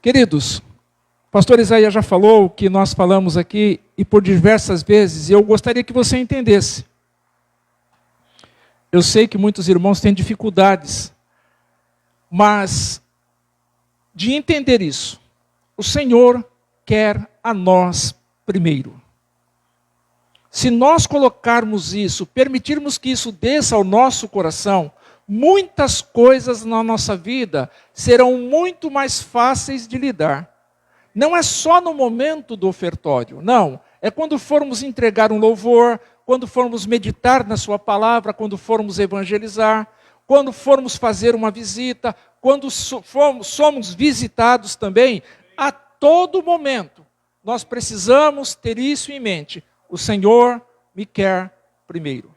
Queridos, o pastor Isaías já falou o que nós falamos aqui, e por diversas vezes, eu gostaria que você entendesse. Eu sei que muitos irmãos têm dificuldades, mas de entender isso, o Senhor quer a nós primeiro. Se nós colocarmos isso, permitirmos que isso desça ao nosso coração, muitas coisas na nossa vida serão muito mais fáceis de lidar. Não é só no momento do ofertório, não. É quando formos entregar um louvor, quando formos meditar na sua palavra, quando formos evangelizar, quando formos fazer uma visita, quando somos visitados também, a todo momento. Nós precisamos ter isso em mente. O Senhor me quer primeiro.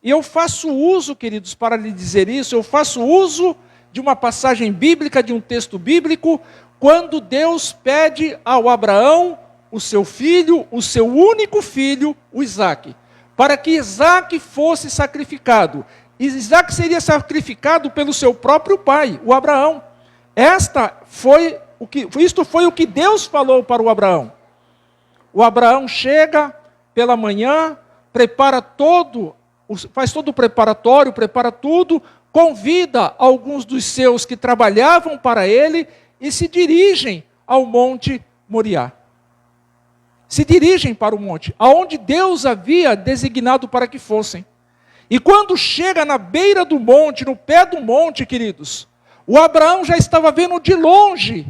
E eu faço uso, queridos, para lhe dizer isso, eu faço uso de uma passagem bíblica, de um texto bíblico, quando Deus pede ao Abraão, o seu filho, o seu único filho, o Isaque, para que Isaque fosse sacrificado. Isaque seria sacrificado pelo seu próprio pai, o Abraão. Isto foi o que Deus falou para o Abraão. O Abraão chega pela manhã, faz todo o preparatório, prepara tudo, convida alguns dos seus que trabalhavam para ele e se dirigem ao Monte Moriá. Se dirigem para o monte, aonde Deus havia designado para que fossem. E quando chega na beira do monte, no pé do monte, queridos, o Abraão já estava vendo de longe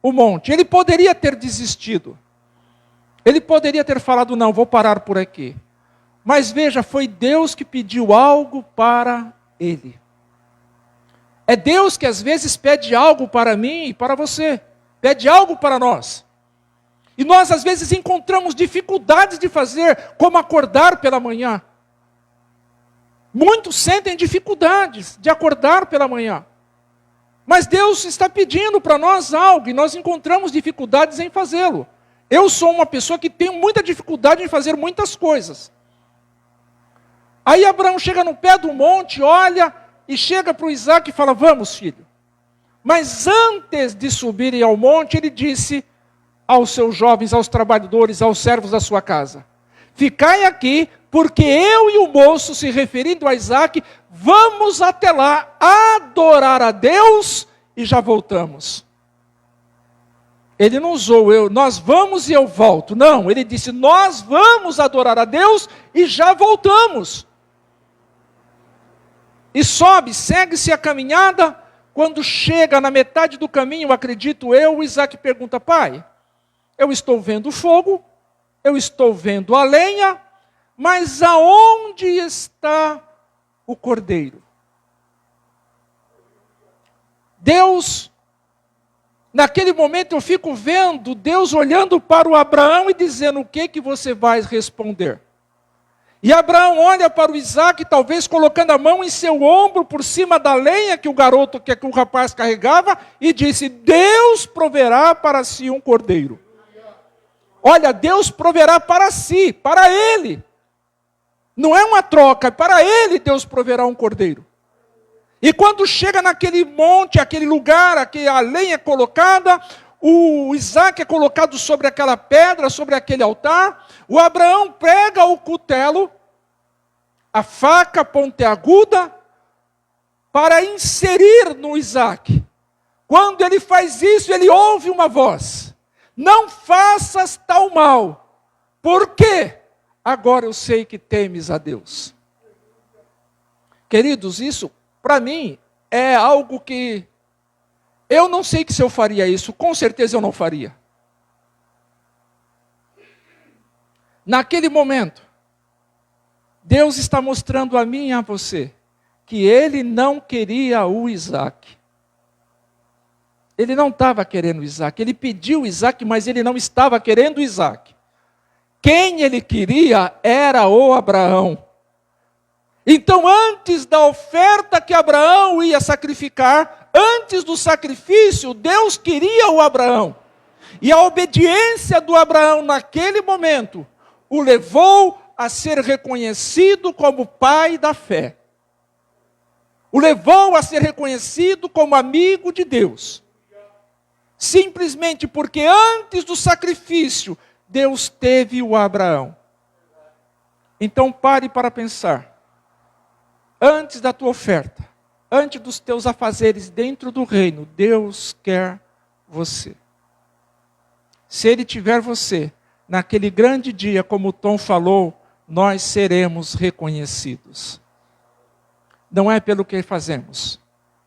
o monte. Ele poderia ter desistido. Ele poderia ter falado, não, vou parar por aqui. Mas veja, foi Deus que pediu algo para ele. É Deus que às vezes pede algo para mim e para você. Pede algo para nós. E nós às vezes encontramos dificuldades de fazer, como acordar pela manhã. Muitos sentem dificuldades de acordar pela manhã. Mas Deus está pedindo para nós algo e nós encontramos dificuldades em fazê-lo. Eu sou uma pessoa que tem muita dificuldade em fazer muitas coisas. Aí Abraão chega no pé do monte, olha e chega para o Isaque e fala, vamos filho. Mas antes de subirem ao monte, ele disse aos seus jovens, aos trabalhadores, aos servos da sua casa, ficai aqui, porque eu e o moço, se referindo a Isaque, vamos até lá adorar a Deus e já voltamos. Ele não usou nós vamos e eu volto. Não, ele disse, nós vamos adorar a Deus e já voltamos. E sobe, segue-se a caminhada. Quando chega na metade do caminho, acredito eu, o Isaque pergunta, pai, eu estou vendo fogo, eu estou vendo a lenha, mas aonde está o cordeiro? Deus, naquele momento eu fico vendo Deus olhando para o Abraão e dizendo, o que você vai responder? E Abraão olha para o Isaque, talvez colocando a mão em seu ombro, por cima da lenha que o rapaz carregava, e disse, Deus proverá para si um cordeiro. Olha, Deus proverá para si, para ele. Não é uma troca, para ele Deus proverá um cordeiro. E quando chega naquele monte, aquele lugar, a lenha é colocada, o Isaque é colocado sobre aquela pedra, sobre aquele altar, o Abraão pega o cutelo, a faca pontiaguda, para inserir no Isaque. Quando ele faz isso, ele ouve uma voz, não faças tal mal, por quê? Agora eu sei que temes a Deus. Queridos, isso para mim é algo que eu não sei que se eu faria isso, com certeza eu não faria. Naquele momento, Deus está mostrando a mim e a você que Ele não queria o Isaque. Ele não estava querendo o Isaque, Ele pediu o Isaque, mas Ele não estava querendo o Isaque. Quem Ele queria era o Abraão. Então, antes da oferta que Abraão ia sacrificar, antes do sacrifício, Deus queria o Abraão. E a obediência do Abraão naquele momento o levou a ser reconhecido como pai da fé. O levou a ser reconhecido como amigo de Deus. simplesmente porque antes do sacrifício, Deus teve o Abraão. Então pare para pensar. Antes da tua oferta, antes dos teus afazeres dentro do reino, Deus quer você. Se Ele tiver você, naquele grande dia, como o Tom falou, nós seremos reconhecidos. Não é pelo que fazemos,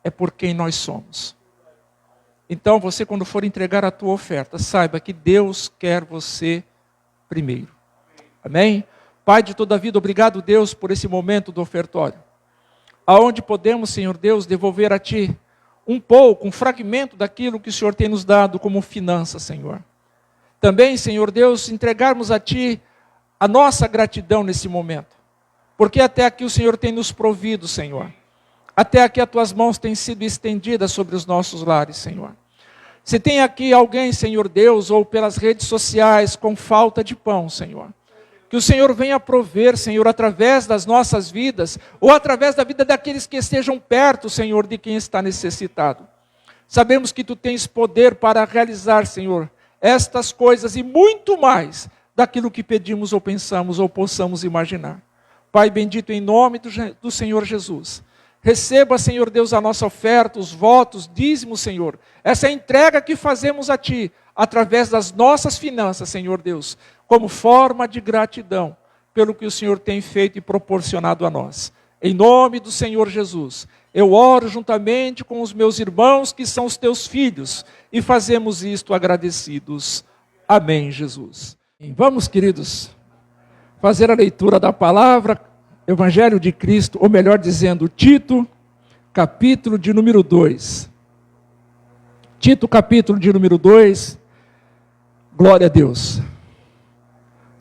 é por quem nós somos. Então, você quando for entregar a tua oferta, saiba que Deus quer você primeiro. Amém? Pai de toda a vida, obrigado, Deus, por esse momento do ofertório. Aonde podemos, Senhor Deus, devolver a Ti um pouco, um fragmento daquilo que o Senhor tem nos dado como finança, Senhor. Também, Senhor Deus, entregarmos a Ti a nossa gratidão nesse momento. Porque até aqui o Senhor tem nos provido, Senhor. Até aqui as Tuas mãos têm sido estendidas sobre os nossos lares, Senhor. Se tem aqui alguém, Senhor Deus, ou pelas redes sociais com falta de pão, Senhor, que o Senhor venha prover, Senhor, através das nossas vidas, ou através da vida daqueles que estejam perto, Senhor, de quem está necessitado. Sabemos que Tu tens poder para realizar, Senhor, estas coisas e muito mais daquilo que pedimos ou pensamos ou possamos imaginar. Pai bendito, em nome do Senhor Jesus, receba, Senhor Deus, a nossa oferta, os votos, dízimos, Senhor, essa entrega que fazemos a Ti, através das nossas finanças, Senhor Deus, como forma de gratidão pelo que o Senhor tem feito e proporcionado a nós. Em nome do Senhor Jesus, eu oro juntamente com os meus irmãos que são os Teus filhos e fazemos isto agradecidos. Amém, Jesus. Vamos, queridos, fazer a leitura da palavra, Evangelho de Cristo, ou melhor dizendo, Tito, capítulo de número 2. Tito, capítulo de número 2, glória a Deus.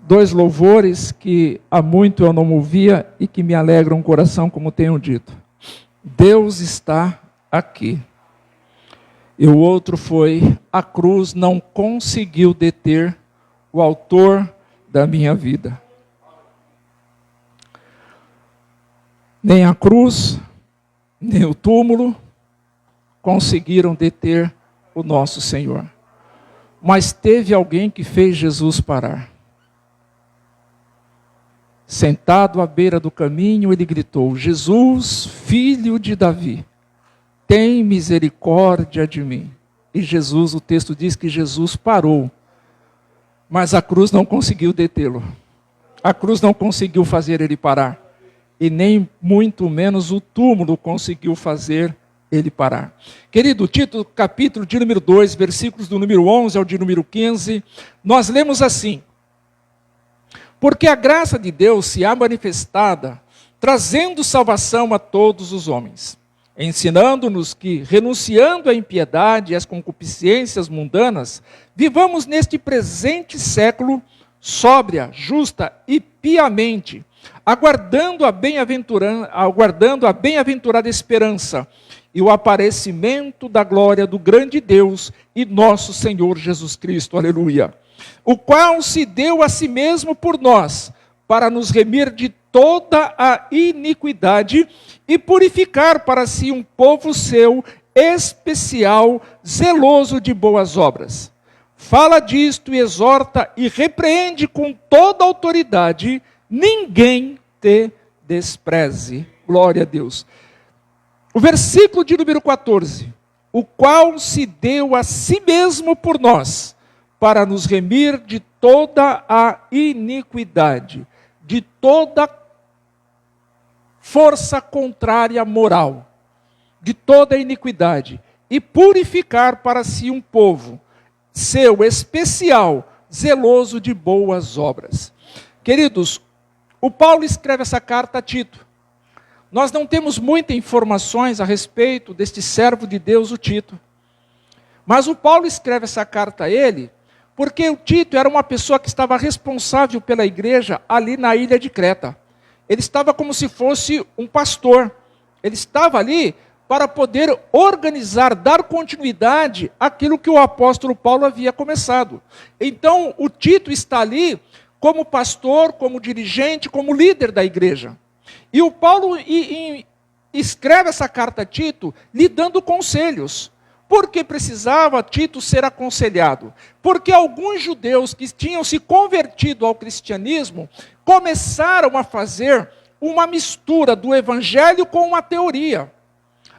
2 louvores que há muito eu não ouvia e que me alegram o coração, como tenho dito. Deus está aqui. E o outro foi, a cruz não conseguiu deter o autor da minha vida. Nem a cruz, nem o túmulo conseguiram deter o nosso Senhor. Mas teve alguém que fez Jesus parar. Sentado à beira do caminho, ele gritou: Jesus, filho de Davi, tem misericórdia de mim. E Jesus, o texto diz que Jesus parou, mas a cruz não conseguiu detê-lo. A cruz não conseguiu fazer ele parar. E nem muito menos o túmulo conseguiu fazer ele parar. Querido, Tito, capítulo de número 2, versículos do número 11 ao de número 15, nós lemos assim: porque a graça de Deus se há manifestada, trazendo salvação a todos os homens, ensinando-nos que, renunciando à impiedade e às concupiscências mundanas, vivamos neste presente século sóbria, justa e piamente, aguardando a bem-aventurada esperança e o aparecimento da glória do grande Deus e nosso Senhor Jesus Cristo. Aleluia. O qual se deu a si mesmo por nós, para nos remir de toda a iniquidade e purificar para si um povo seu especial, zeloso de boas obras. Fala disto e exorta e repreende com toda autoridade, ninguém te despreze. Glória a Deus. O versículo de número 14. O qual se deu a si mesmo por nós, para nos remir de toda a iniquidade, de toda força contrária moral, de toda a iniquidade, e purificar para si um povo seu especial, zeloso de boas obras. Queridos, o Paulo escreve essa carta a Tito. Nós não temos muitas informações a respeito deste servo de Deus, o Tito. Mas o Paulo escreve essa carta a ele, porque o Tito era uma pessoa que estava responsável pela igreja ali na ilha de Creta. Ele estava como se fosse um pastor. Ele estava ali para poder organizar, dar continuidade àquilo que o apóstolo Paulo havia começado. Então, o Tito está ali como pastor, como dirigente, como líder da igreja. E o Paulo escreve essa carta a Tito lhe dando conselhos. Por que precisava Tito ser aconselhado? Porque alguns judeus que tinham se convertido ao cristianismo começaram a fazer uma mistura do evangelho com uma teoria.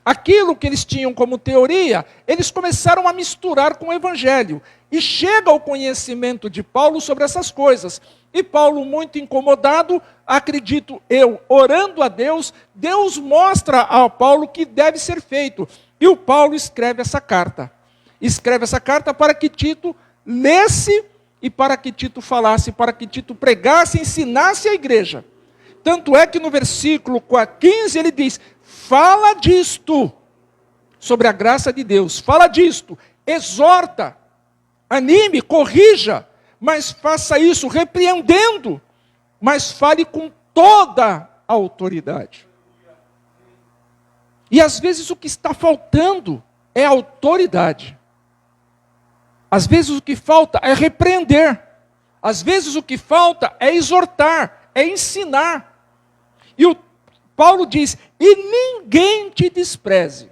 Aquilo que eles tinham como teoria, eles começaram a misturar com o evangelho. E chega ao conhecimento de Paulo sobre essas coisas. E Paulo, muito incomodado, acredito eu, orando a Deus, Deus mostra a Paulo o que deve ser feito. E o Paulo escreve essa carta. Escreve essa carta para que Tito lesse e para que Tito falasse, para que Tito pregasse e ensinasse a igreja. Tanto é que no versículo 15 ele diz: fala disto, sobre a graça de Deus, fala disto, exorta, anime, corrija, mas faça isso repreendendo, mas fale com toda a autoridade. E às vezes o que está faltando é autoridade. Às vezes o que falta é repreender. Às vezes o que falta é exortar, é ensinar. E o Paulo diz: e ninguém te despreze.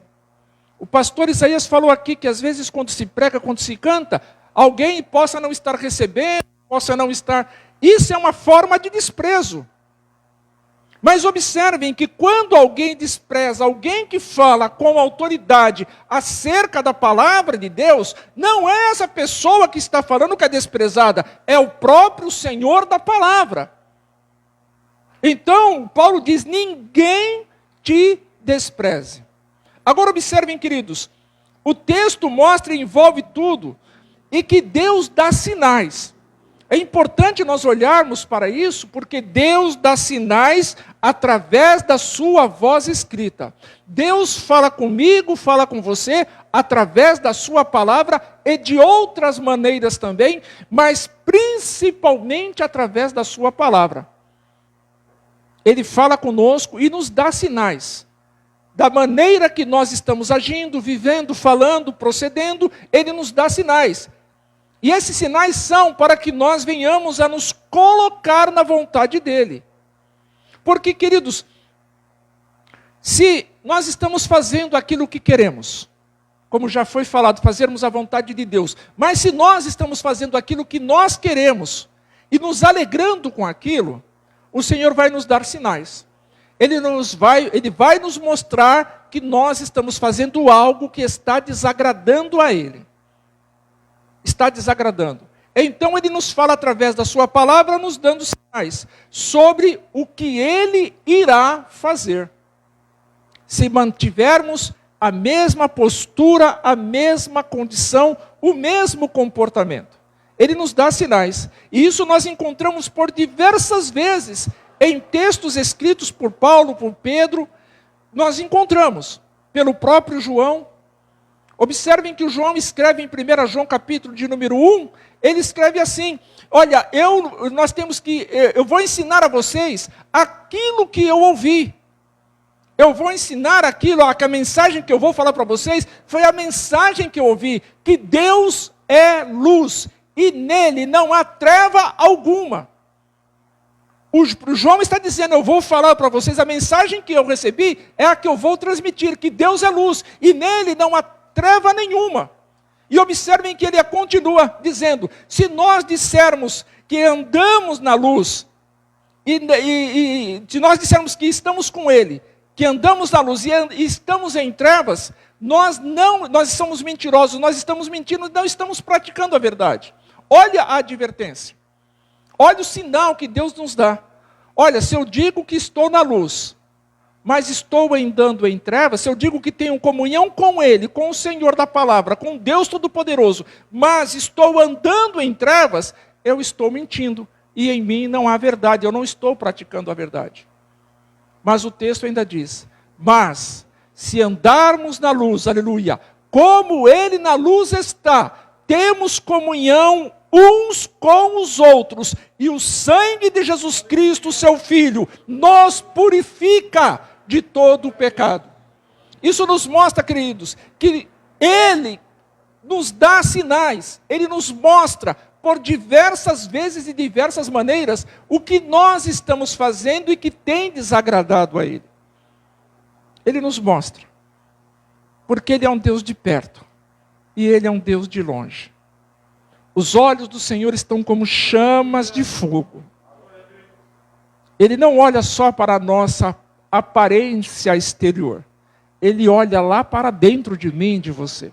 O pastor Isaías falou aqui que às vezes quando se prega, quando se canta, alguém possa não estar recebendo, possa não estar... Isso é uma forma de desprezo. Mas observem que quando alguém despreza, alguém que fala com autoridade acerca da palavra de Deus, não é essa pessoa que está falando que é desprezada, é o próprio Senhor da palavra. Então, Paulo diz: ninguém te despreze. Agora observem, queridos, o texto mostra e envolve tudo, e que Deus dá sinais. É importante nós olharmos para isso, porque Deus dá sinais através da sua voz escrita. Deus fala comigo, fala com você, através da sua palavra e de outras maneiras também, mas principalmente através da sua palavra. Ele fala conosco e nos dá sinais. Da maneira que nós estamos agindo, vivendo, falando, procedendo, Ele nos dá sinais. E esses sinais são para que nós venhamos a nos colocar na vontade dEle. Porque, queridos, se nós estamos fazendo aquilo que queremos, como já foi falado, fazermos a vontade de Deus, mas se nós estamos fazendo aquilo que nós queremos e nos alegrando com aquilo, o Senhor vai nos dar sinais. Ele vai nos mostrar que nós estamos fazendo algo que está desagradando a Ele. Está desagradando. Então Ele nos fala através da sua palavra, nos dando sinais sobre o que Ele irá fazer. Se mantivermos a mesma postura, a mesma condição, o mesmo comportamento. Ele nos dá sinais. E isso nós encontramos por diversas vezes em textos escritos por Paulo, por Pedro. Nós encontramos pelo próprio João. Observem que o João escreve em 1 João capítulo de número 1, ele escreve assim: olha, eu vou ensinar a vocês aquilo que eu ouvi. Eu vou ensinar aquilo, que a mensagem que eu vou falar para vocês foi a mensagem que eu ouvi, que Deus é luz e nele não há treva alguma. O João está dizendo: eu vou falar para vocês a mensagem que eu recebi, é a que eu vou transmitir, que Deus é luz e nele não há treva nenhuma. E observem que ele continua dizendo: se nós dissermos que andamos na luz, e se nós dissermos que estamos com ele, que andamos na luz e estamos em trevas, nós somos mentirosos, nós estamos mentindo, não estamos praticando a verdade. Olha a advertência. Olha o sinal que Deus nos dá. Olha, se eu digo que estou na luz, mas estou andando em trevas, se eu digo que tenho comunhão com Ele, com o Senhor da palavra, com Deus Todo-Poderoso, mas estou andando em trevas, eu estou mentindo. E em mim não há verdade, eu não estou praticando a verdade. Mas o texto ainda diz: mas se andarmos na luz, aleluia, como Ele na luz está, temos comunhão uns com os outros, e o sangue de Jesus Cristo, seu Filho, nos purifica de todo o pecado. Isso nos mostra, queridos, que Ele nos dá sinais, Ele nos mostra por diversas vezes e diversas maneiras o que nós estamos fazendo e que tem desagradado a Ele. Ele nos mostra, porque Ele é um Deus de perto. e Ele é um Deus de longe. Os olhos do Senhor estão como chamas de fogo. Ele não olha só para a nossa aparência exterior. Ele olha lá para dentro de mim e de você.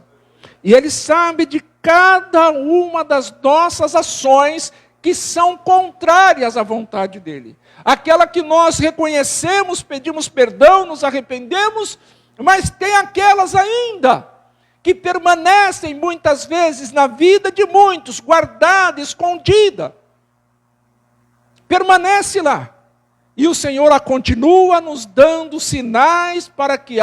E Ele sabe de cada uma das nossas ações que são contrárias à vontade dEle. Aquela que nós reconhecemos, pedimos perdão, nos arrependemos, mas tem aquelas ainda que permanecem muitas vezes na vida de muitos, guardada, escondida. Permanece lá. E o Senhor a continua nos dando sinais para que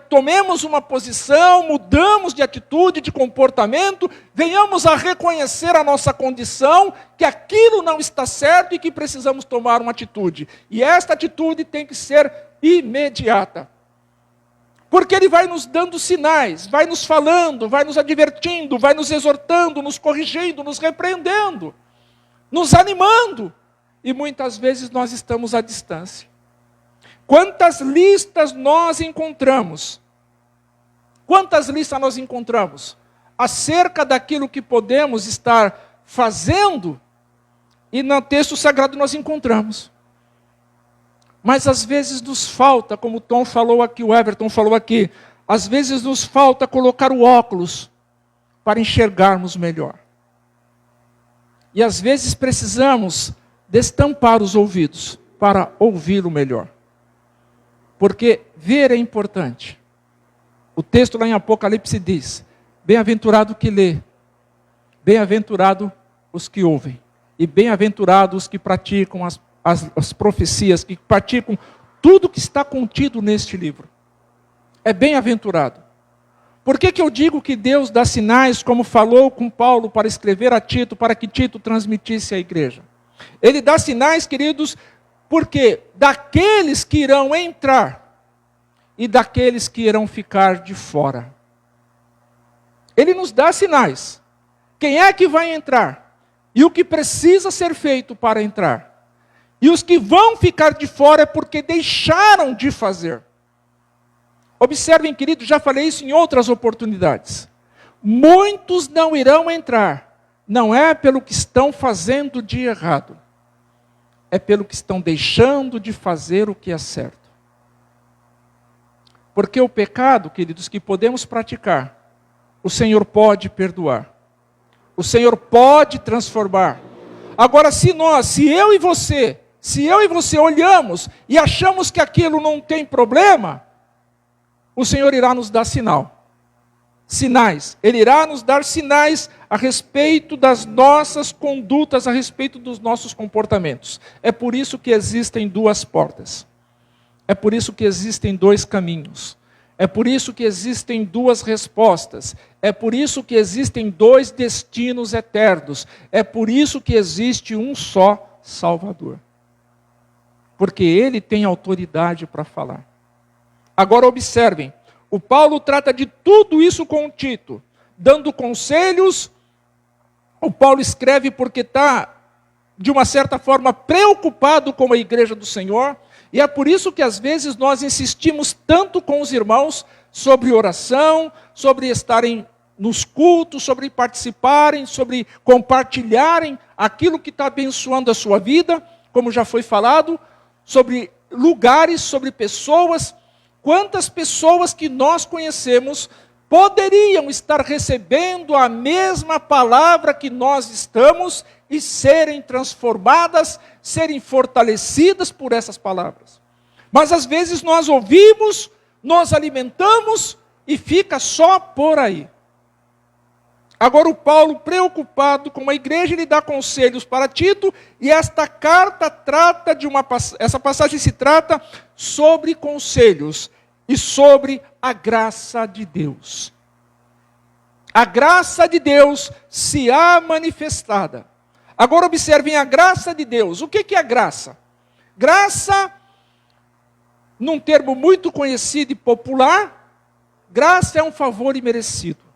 tomemos uma posição, mudamos de atitude, de comportamento, venhamos a reconhecer a nossa condição, que aquilo não está certo e que precisamos tomar uma atitude. E esta atitude tem que ser imediata. Porque Ele vai nos dando sinais, vai nos falando, vai nos advertindo, vai nos exortando, nos corrigindo, nos repreendendo, nos animando. E muitas vezes nós estamos à distância. Quantas listas nós encontramos? Quantas listas nós encontramos acerca daquilo que podemos estar fazendo? E no texto sagrado nós encontramos. Mas às vezes nos falta, como o Tom falou aqui, o Everton falou aqui, às vezes nos falta colocar o óculos para enxergarmos melhor. E às vezes precisamos destampar os ouvidos para ouvi-lo melhor. Porque ver é importante. O texto lá em Apocalipse diz: bem-aventurado o que lê, bem-aventurado os que ouvem, e bem-aventurados os que praticam as profecias, que praticam tudo que está contido neste livro. É bem-aventurado. Por que eu digo que Deus dá sinais, como falou com Paulo para escrever a Tito, para que Tito transmitisse à igreja? Ele dá sinais, queridos, porque daqueles que irão entrar e daqueles que irão ficar de fora. Ele nos dá sinais. Quem é que vai entrar? E o que precisa ser feito para entrar? E os que vão ficar de fora é porque deixaram de fazer. Observem, queridos, já falei isso em outras oportunidades. Muitos não irão entrar. Não é pelo que estão fazendo de errado. É pelo que estão deixando de fazer o que é certo. Porque o pecado, queridos, que podemos praticar, o Senhor pode perdoar. O Senhor pode transformar. Agora, se eu e você olhamos e achamos que aquilo não tem problema, o Senhor irá nos dar sinais. Ele irá nos dar sinais a respeito das nossas condutas, a respeito dos nossos comportamentos. É por isso que existem duas portas. É por isso que existem dois caminhos. É por isso que existem duas respostas. É por isso que existem dois destinos eternos. É por isso que existe um só Salvador. Porque Ele tem autoridade para falar. Agora observem. O Paulo trata de tudo isso com Tito, dando conselhos. O Paulo escreve porque está, de uma certa forma, preocupado com a igreja do Senhor. E é por isso que às vezes nós insistimos tanto com os irmãos sobre oração, sobre estarem nos cultos, sobre participarem, sobre compartilharem aquilo que está abençoando a sua vida, como já foi falado, sobre lugares, sobre pessoas. Quantas pessoas que nós conhecemos poderiam estar recebendo a mesma palavra que nós estamos e serem transformadas, serem fortalecidas por essas palavras. Mas às vezes nós ouvimos, nós alimentamos e fica só por aí. Agora o Paulo, preocupado com a igreja, ele dá conselhos para Tito, e esta carta trata essa passagem se trata sobre conselhos e sobre a graça de Deus. A graça de Deus se há manifestada. Agora observem a graça de Deus. O que é a graça? Graça, num termo muito conhecido e popular, graça é um favor imerecido.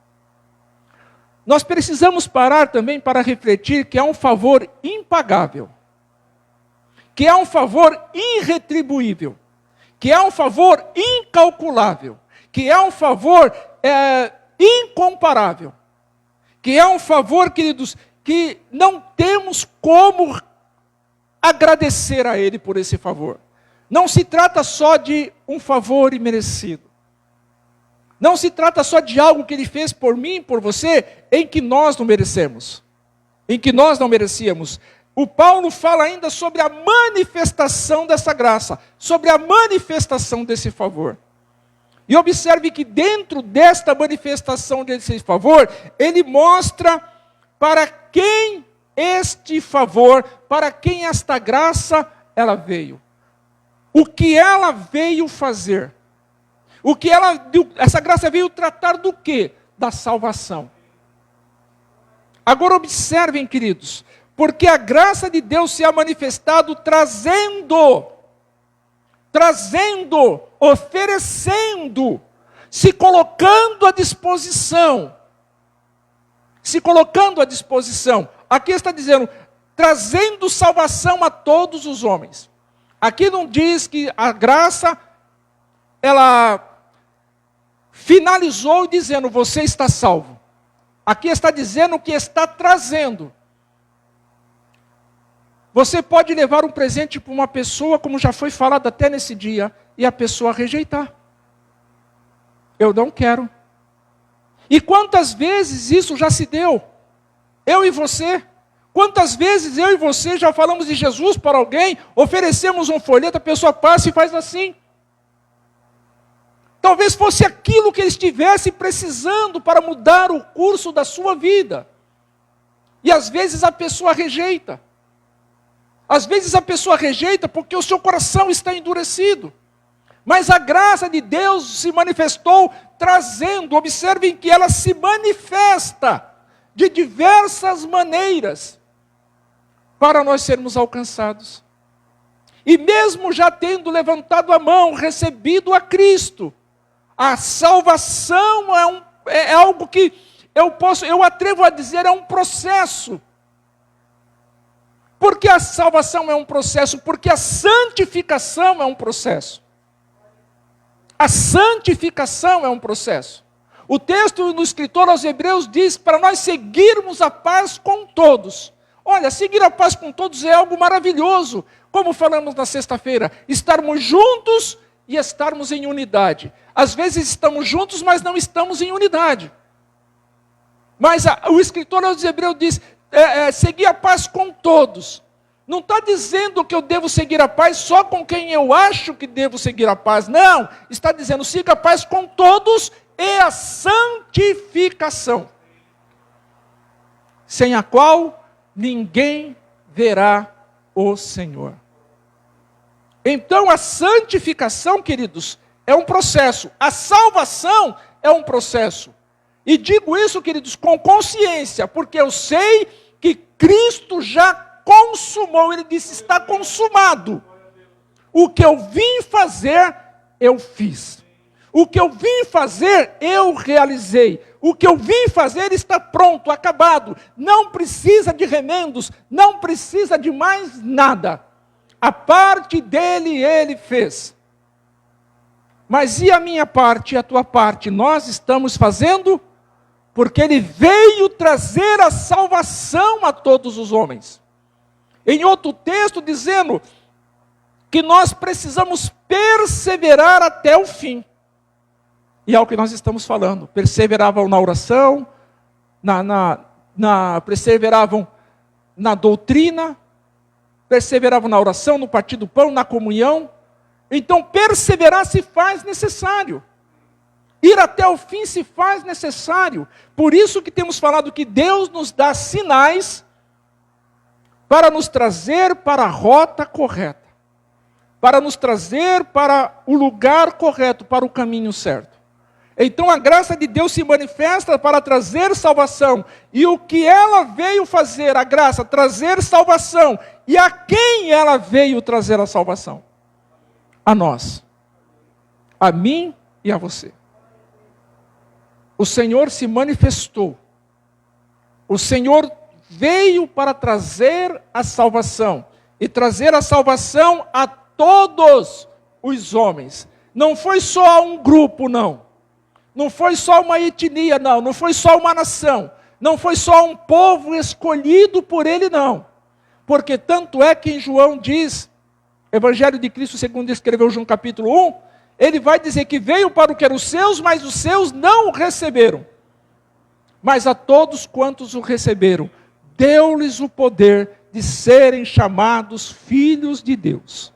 Nós precisamos parar também para refletir que é um favor impagável, que é um favor irretribuível, que é um favor incalculável, que é um favor incomparável, que é um favor, queridos, que não temos como agradecer a Ele por esse favor. Não se trata só de um favor imerecido. Não se trata só de algo que Ele fez por mim, por você, em que nós não merecemos. Em que nós não merecíamos. O Paulo fala ainda sobre a manifestação dessa graça, sobre a manifestação desse favor. E observe que dentro desta manifestação desse favor, ele mostra para quem este favor, para quem esta graça, ela veio. O que ela veio fazer. Essa graça veio tratar do quê? Da salvação. Agora observem, queridos, porque a graça de Deus se ha manifestado trazendo, oferecendo, se colocando à disposição. Se colocando à disposição. Aqui está dizendo, trazendo salvação a todos os homens. Aqui não diz que a graça, ela finalizou dizendo, você está salvo. Aqui está dizendo que está trazendo. Você pode levar um presente para uma pessoa, como já foi falado até nesse dia, e a pessoa rejeitar. Eu não quero. E quantas vezes isso já se deu? Eu e você. Quantas vezes eu e você já falamos de Jesus para alguém, oferecemos um folheto, a pessoa passa e faz assim. Talvez fosse aquilo que ele estivesse precisando para mudar o curso da sua vida. E às vezes a pessoa rejeita. Às vezes a pessoa rejeita porque o seu coração está endurecido. Mas a graça de Deus se manifestou trazendo, observem que ela se manifesta de diversas maneiras para nós sermos alcançados. E mesmo já tendo levantado a mão, recebido a Cristo, a salvação é algo que eu atrevo a dizer, é um processo. Por que a salvação é um processo? Porque a santificação é um processo. A santificação é um processo. O texto do escritor aos Hebreus diz para nós seguirmos a paz com todos. Olha, seguir a paz com todos é algo maravilhoso. Como falamos na sexta-feira, estarmos juntos e estarmos em unidade. Às vezes estamos juntos, mas não estamos em unidade. Mas o escritor aos Hebreus diz, seguir a paz com todos. Não está dizendo que eu devo seguir a paz só com quem eu acho que devo seguir a paz. Não, está dizendo, siga a paz com todos e a santificação, sem a qual ninguém verá o Senhor. Então a santificação, queridos, é um processo. A salvação é um processo. E digo isso, queridos, com consciência, porque eu sei que Cristo já consumou. Ele disse, está consumado. O que eu vim fazer, eu fiz. O que eu vim fazer, eu realizei. O que eu vim fazer está pronto, acabado. Não precisa de remendos, não precisa de mais nada. A parte dele, ele fez. Mas e a minha parte e a tua parte? Nós estamos fazendo porque ele veio trazer a salvação a todos os homens. Em outro texto dizendo que nós precisamos perseverar até o fim. E é o que nós estamos falando. Perseveravam na oração, perseveravam na doutrina, perseveravam na oração, no partir do pão, na comunhão. Então perseverar se faz necessário. Ir até o fim se faz necessário. Por isso que temos falado que Deus nos dá sinais para nos trazer para a rota correta. Para nos trazer para o lugar correto, para o caminho certo. Então a graça de Deus se manifesta para trazer salvação. E o que ela veio fazer, a graça, trazer salvação. E a quem ela veio trazer a salvação? A nós. A mim e a você. O Senhor se manifestou. O Senhor veio para trazer a salvação. E trazer a salvação a todos os homens. Não foi só a um grupo, não. Não foi só uma etnia, não. Não foi só uma nação. Não foi só um povo escolhido por ele, não. Porque tanto é que em João diz, Evangelho de Cristo, segundo escreveu João capítulo 1, ele vai dizer que veio para o que eram os seus, mas os seus não o receberam. Mas a todos quantos o receberam, deu-lhes o poder de serem chamados filhos de Deus.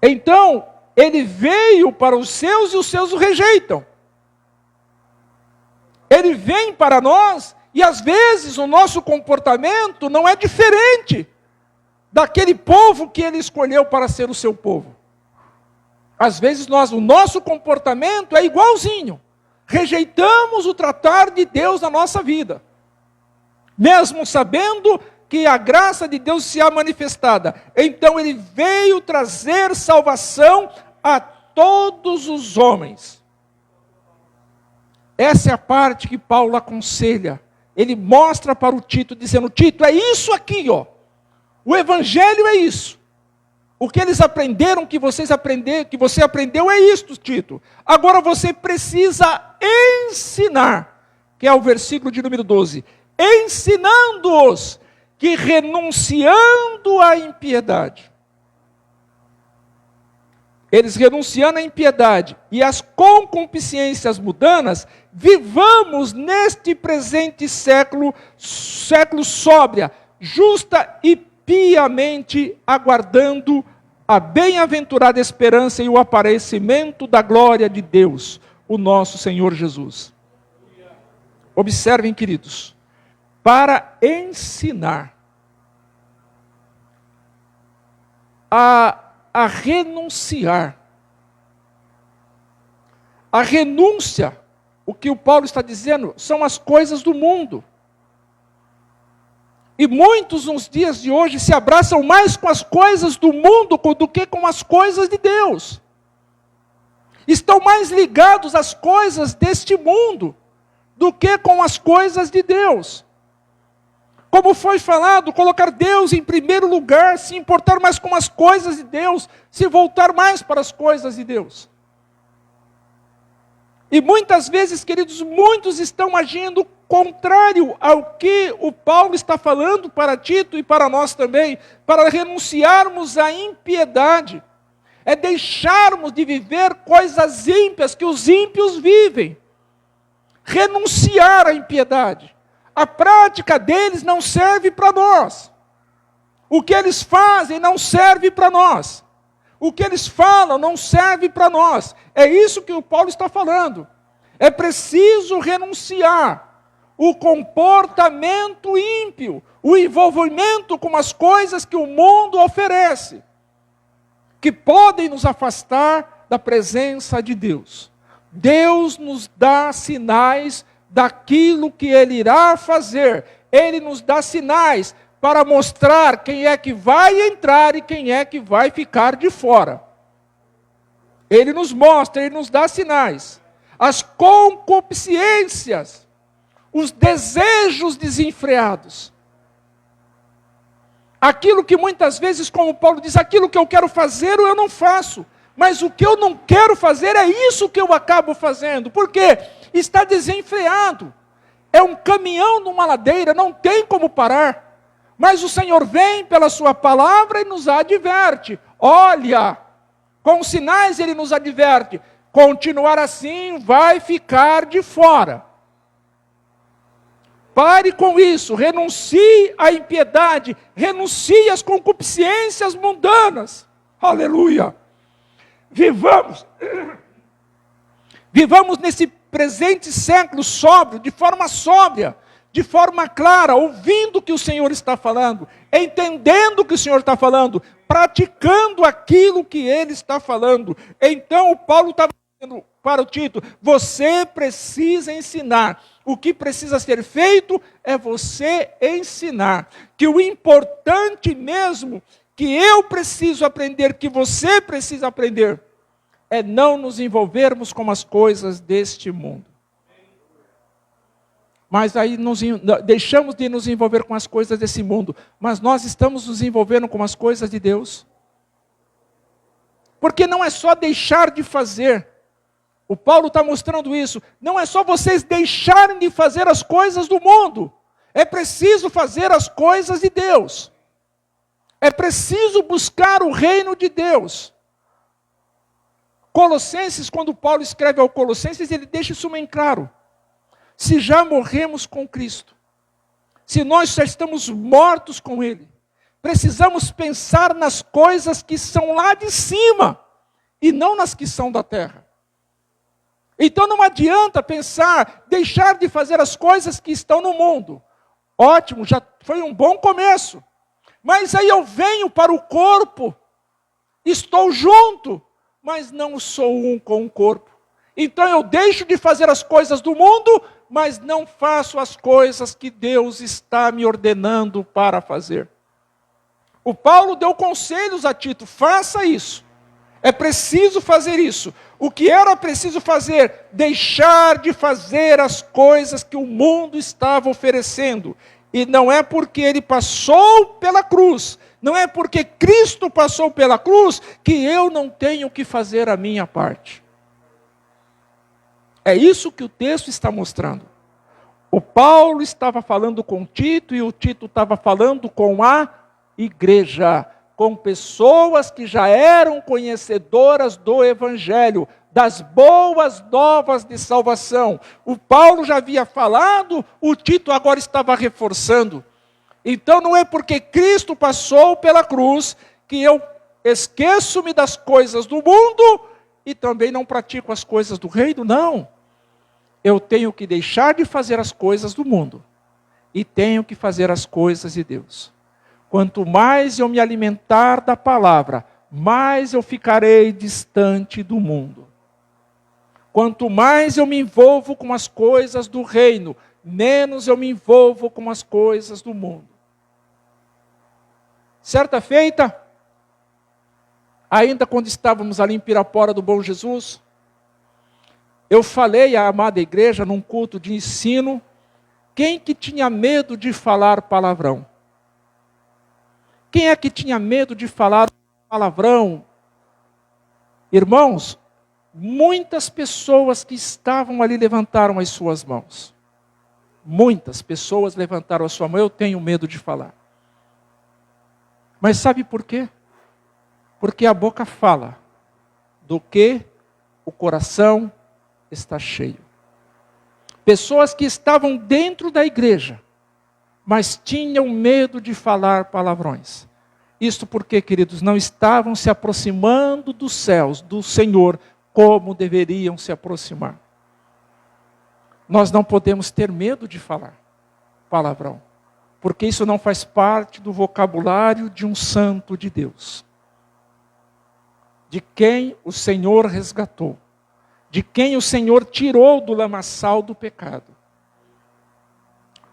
Então, ele veio para os seus e os seus o rejeitam. Ele vem para nós e às vezes o nosso comportamento não é diferente daquele povo que ele escolheu para ser o seu povo. Às vezes o nosso comportamento é igualzinho. Rejeitamos o tratar de Deus na nossa vida. Mesmo sabendo que a graça de Deus se há manifestada. Então ele veio trazer salvação a todos os homens. Essa é a parte que Paulo aconselha. Ele mostra para o Tito, dizendo, Tito, é isso aqui, ó. O evangelho é isso. O que eles aprenderam, que você aprendeu é isto, Tito. Agora você precisa ensinar, que é o versículo de número 12. Ensinando-os que renunciando à impiedade. Eles renunciando à impiedade e às concupiscências mundanas, vivamos neste presente século sóbria, justa e piamente aguardando a bem-aventurada esperança e o aparecimento da glória de Deus, o nosso Senhor Jesus. Observem, queridos, para ensinar a renunciar. A renúncia, o que o Paulo está dizendo, são as coisas do mundo. E muitos nos dias de hoje se abraçam mais com as coisas do mundo do que com as coisas de Deus. Estão mais ligados às coisas deste mundo do que com as coisas de Deus. Como foi falado, colocar Deus em primeiro lugar, se importar mais com as coisas de Deus, se voltar mais para as coisas de Deus. E muitas vezes, queridos, muitos estão agindo contrário ao que o Paulo está falando para Tito e para nós também, para renunciarmos à impiedade. É deixarmos de viver coisas ímpias que os ímpios vivem. Renunciar à impiedade. A prática deles não serve para nós. O que eles fazem não serve para nós. O que eles falam não serve para nós. É isso que o Paulo está falando. É preciso renunciar o comportamento ímpio, o envolvimento com as coisas que o mundo oferece, que podem nos afastar da presença de Deus. Deus nos dá sinais daquilo que Ele irá fazer. Ele nos dá sinais para mostrar quem é que vai entrar e quem é que vai ficar de fora. Ele nos mostra, Ele nos dá sinais. As concupiscências, os desejos desenfreados. Aquilo que muitas vezes, como Paulo diz, aquilo que eu quero fazer eu não faço. Mas o que eu não quero fazer é isso que eu acabo fazendo. Por quê? Está desenfreado. É um caminhão numa ladeira, não tem como parar. Mas o Senhor vem pela sua palavra e nos adverte. Olha, com sinais Ele nos adverte. Continuar assim vai ficar de fora. Pare com isso, renuncie à impiedade, renuncie às concupiscências mundanas. Aleluia! Vivamos nesse presente século sóbrio, de forma sóbria, de forma clara, ouvindo o que o Senhor está falando, entendendo o que o Senhor está falando, praticando aquilo que Ele está falando. Então o Paulo está dizendo para o Tito, você precisa ensinar. O que precisa ser feito é você ensinar. Que o importante mesmo, que eu preciso aprender, que você precisa aprender, é não nos envolvermos com as coisas deste mundo. Mas aí deixamos de nos envolver com as coisas desse mundo, mas nós estamos nos envolvendo com as coisas de Deus. Porque não é só deixar de fazer, O Paulo está mostrando isso. Não é só vocês deixarem de fazer as coisas do mundo. É preciso fazer as coisas de Deus. É preciso buscar o reino de Deus. Colossenses, quando Paulo escreve ao Colossenses, ele deixa isso bem claro. Se já morremos com Cristo, se nós já estamos mortos com Ele, precisamos pensar nas coisas que são lá de cima, e não nas que são da terra. Então não adianta pensar, deixar de fazer as coisas que estão no mundo. Ótimo, já foi um bom começo. Mas aí eu venho para o corpo, estou junto, mas não sou um com o corpo. Então eu deixo de fazer as coisas do mundo, mas não faço as coisas que Deus está me ordenando para fazer. O Paulo deu conselhos a Tito, faça isso. É preciso fazer isso. O que era preciso fazer? Deixar de fazer as coisas que o mundo estava oferecendo. E não é porque ele passou pela cruz, não é porque Cristo passou pela cruz, que eu não tenho que fazer a minha parte. É isso que o texto está mostrando. O Paulo estava falando com Tito e o Tito estava falando com a igreja, com pessoas que já eram conhecedoras do Evangelho, das boas novas de salvação. O Paulo já havia falado, o Tito agora estava reforçando. Então não é porque Cristo passou pela cruz que eu esqueço-me das coisas do mundo e também não pratico as coisas do reino, não. Eu tenho que deixar de fazer as coisas do mundo e tenho que fazer as coisas de Deus. Quanto mais eu me alimentar da palavra, mais eu ficarei distante do mundo. Quanto mais eu me envolvo com as coisas do reino, menos eu me envolvo com as coisas do mundo. Certa feita, ainda quando estávamos ali em Pirapora do Bom Jesus, eu falei à amada igreja num culto de ensino, quem que tinha medo de falar palavrão? Quem é que tinha medo de falar palavrão? Irmãos, muitas pessoas que estavam ali levantaram as suas mãos. Muitas pessoas levantaram a sua mão, eu tenho medo de falar. Mas sabe por quê? Porque a boca fala do que o coração está cheio. Pessoas que estavam dentro da igreja, mas tinham medo de falar palavrões. Isto porque, queridos, não estavam se aproximando dos céus, do Senhor, como deveriam se aproximar. Nós não podemos ter medo de falar palavrão, porque isso não faz parte do vocabulário de um santo de Deus, de quem o Senhor resgatou, de quem o Senhor tirou do lamaçal do pecado.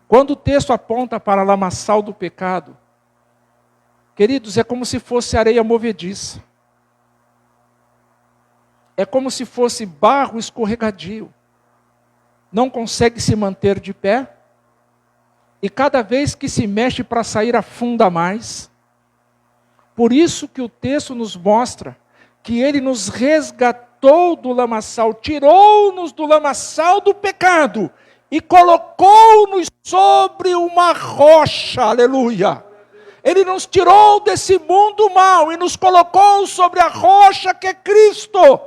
Quando o texto aponta para o lamaçal do pecado, queridos, é como se fosse areia movediça. É como se fosse barro escorregadio. Não consegue se manter de pé. E cada vez que se mexe para sair, afunda mais. Por isso que o texto nos mostra que ele nos resgatou do lamaçal, tirou-nos do lamaçal do pecado e colocou-nos sobre uma rocha, aleluia. Ele nos tirou desse mundo mau e nos colocou sobre a rocha que é Cristo,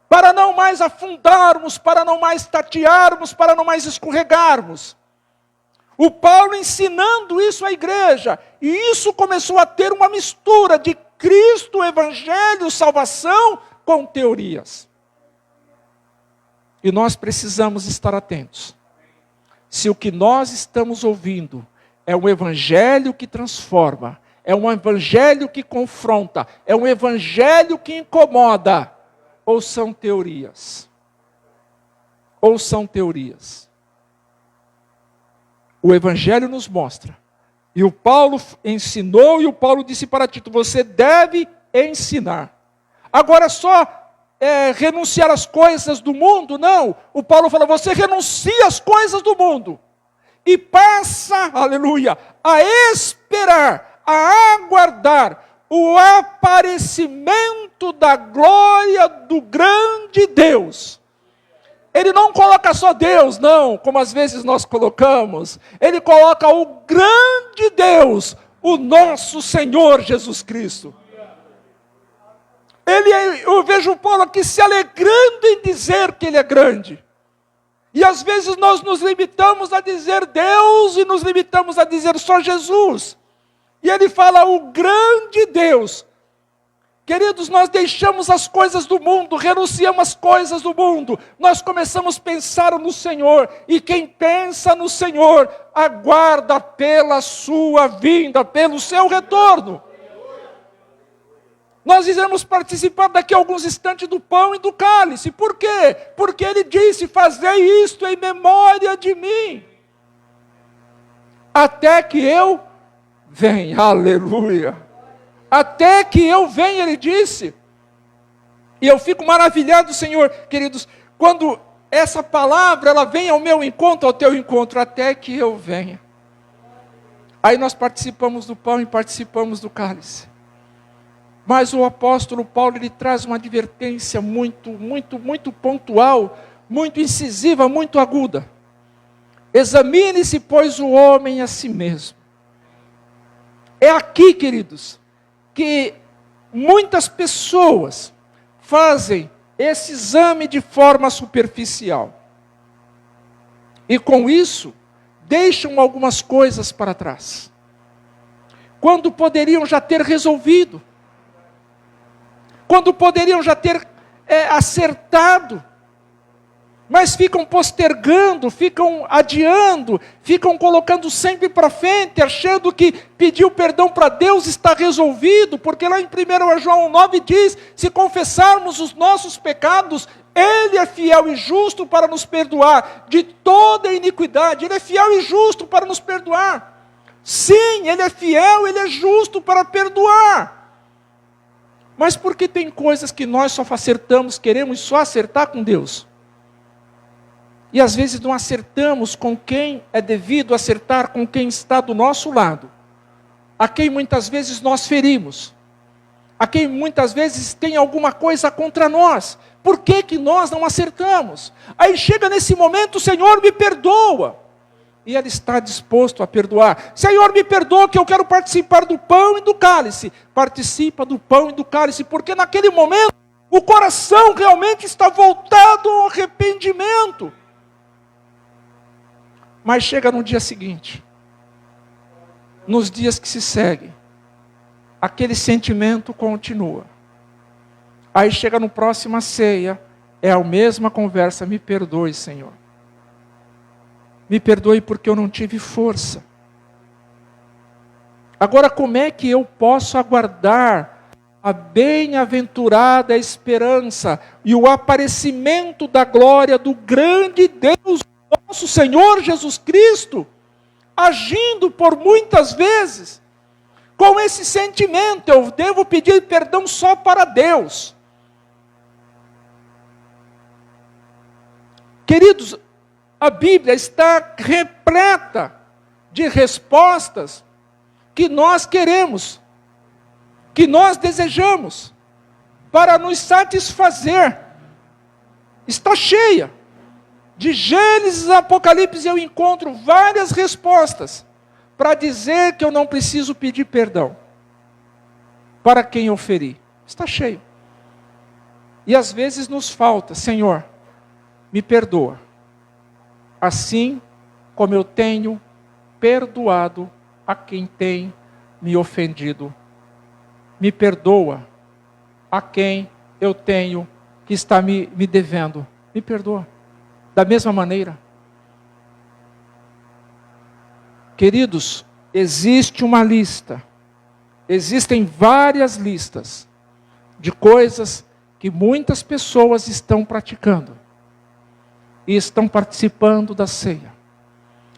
para não mais afundarmos, para não mais tatearmos, para não mais escorregarmos. O Paulo ensinando isso à igreja, e isso começou a ter uma mistura de Cristo, Evangelho, salvação, com teorias. E nós precisamos estar atentos. Se o que nós estamos ouvindo é um evangelho que transforma, é um evangelho que confronta, é um evangelho que incomoda, ou são teorias? Ou são teorias? O evangelho nos mostra. E o Paulo ensinou, e o Paulo disse para Tito, você deve ensinar. Agora só renunciar às coisas do mundo? Não. O Paulo fala, você renuncia às coisas do mundo. E passa, aleluia, a esperar, a aguardar o aparecimento da glória do grande Deus. Ele não coloca só Deus, não, como às vezes nós colocamos. Ele coloca o grande Deus, o nosso Senhor Jesus Cristo. Eu vejo Paulo aqui se alegrando em dizer que Ele é grande. E às vezes nós nos limitamos a dizer Deus e nos limitamos a dizer só Jesus. E ele fala o grande Deus. Queridos, nós deixamos as coisas do mundo, renunciamos às coisas do mundo. Nós começamos a pensar no Senhor. E quem pensa no Senhor, aguarda pela sua vinda, pelo seu retorno. Nós iremos participar daqui a alguns instantes do pão e do cálice. Por quê? Porque ele disse, fazei isto em memória de mim. Até que eu venha. Aleluia. Até que eu venha, ele disse. E eu fico maravilhado, Senhor, queridos, quando essa palavra, ela vem ao meu encontro, ao teu encontro, até que eu venha. Aí nós participamos do pão e participamos do cálice. Mas o apóstolo Paulo, ele traz uma advertência muito pontual, muito incisiva, muito aguda. Examine-se, pois, o homem a si mesmo. É aqui, queridos, que muitas pessoas fazem esse exame de forma superficial. E com isso, deixam algumas coisas para trás. Quando poderiam já ter resolvido. Quando poderiam já ter acertado, mas ficam postergando, ficam adiando, ficam colocando sempre para frente, achando que pedir perdão para Deus está resolvido, porque lá em 1 João 9 diz, se confessarmos os nossos pecados, Ele é fiel e justo para nos perdoar de toda iniquidade. Ele é fiel e justo para nos perdoar. Sim, Ele é fiel, Ele é justo para perdoar. Mas por que tem coisas que nós só acertamos, queremos só acertar com Deus? E às vezes não acertamos com quem é devido acertar, com quem está do nosso lado. A quem muitas vezes nós ferimos. A quem muitas vezes tem alguma coisa contra nós. Por que que nós não acertamos? Aí chega nesse momento, Senhor, me perdoa. E Ele está disposto a perdoar. Senhor, me perdoa que eu quero participar do pão e do cálice. Participa do pão e do cálice, porque naquele momento o coração realmente está voltado ao arrependimento. Mas chega no dia seguinte, nos dias que se seguem, aquele sentimento continua. Aí chega no próxima ceia, é a mesma conversa, me perdoe, Senhor. Me perdoe porque eu não tive força. Agora, como é que eu posso aguardar a bem-aventurada esperança e o aparecimento da glória do grande Deus, nosso Senhor Jesus Cristo, agindo por muitas vezes com esse sentimento, eu devo pedir perdão só para Deus? Queridos, a Bíblia está repleta de respostas que nós queremos, que nós desejamos, para nos satisfazer. Está cheia. De Gênesis a Apocalipse eu encontro várias respostas para dizer que eu não preciso pedir perdão para quem eu feri. Está cheio. E às vezes nos falta, Senhor, me perdoa. Assim como eu tenho perdoado a quem tem me ofendido. Me perdoa a quem eu tenho que está me devendo. Me perdoa. Da mesma maneira. Queridos, existe uma lista. Existem várias listas de coisas que muitas pessoas estão praticando. E estão participando da ceia.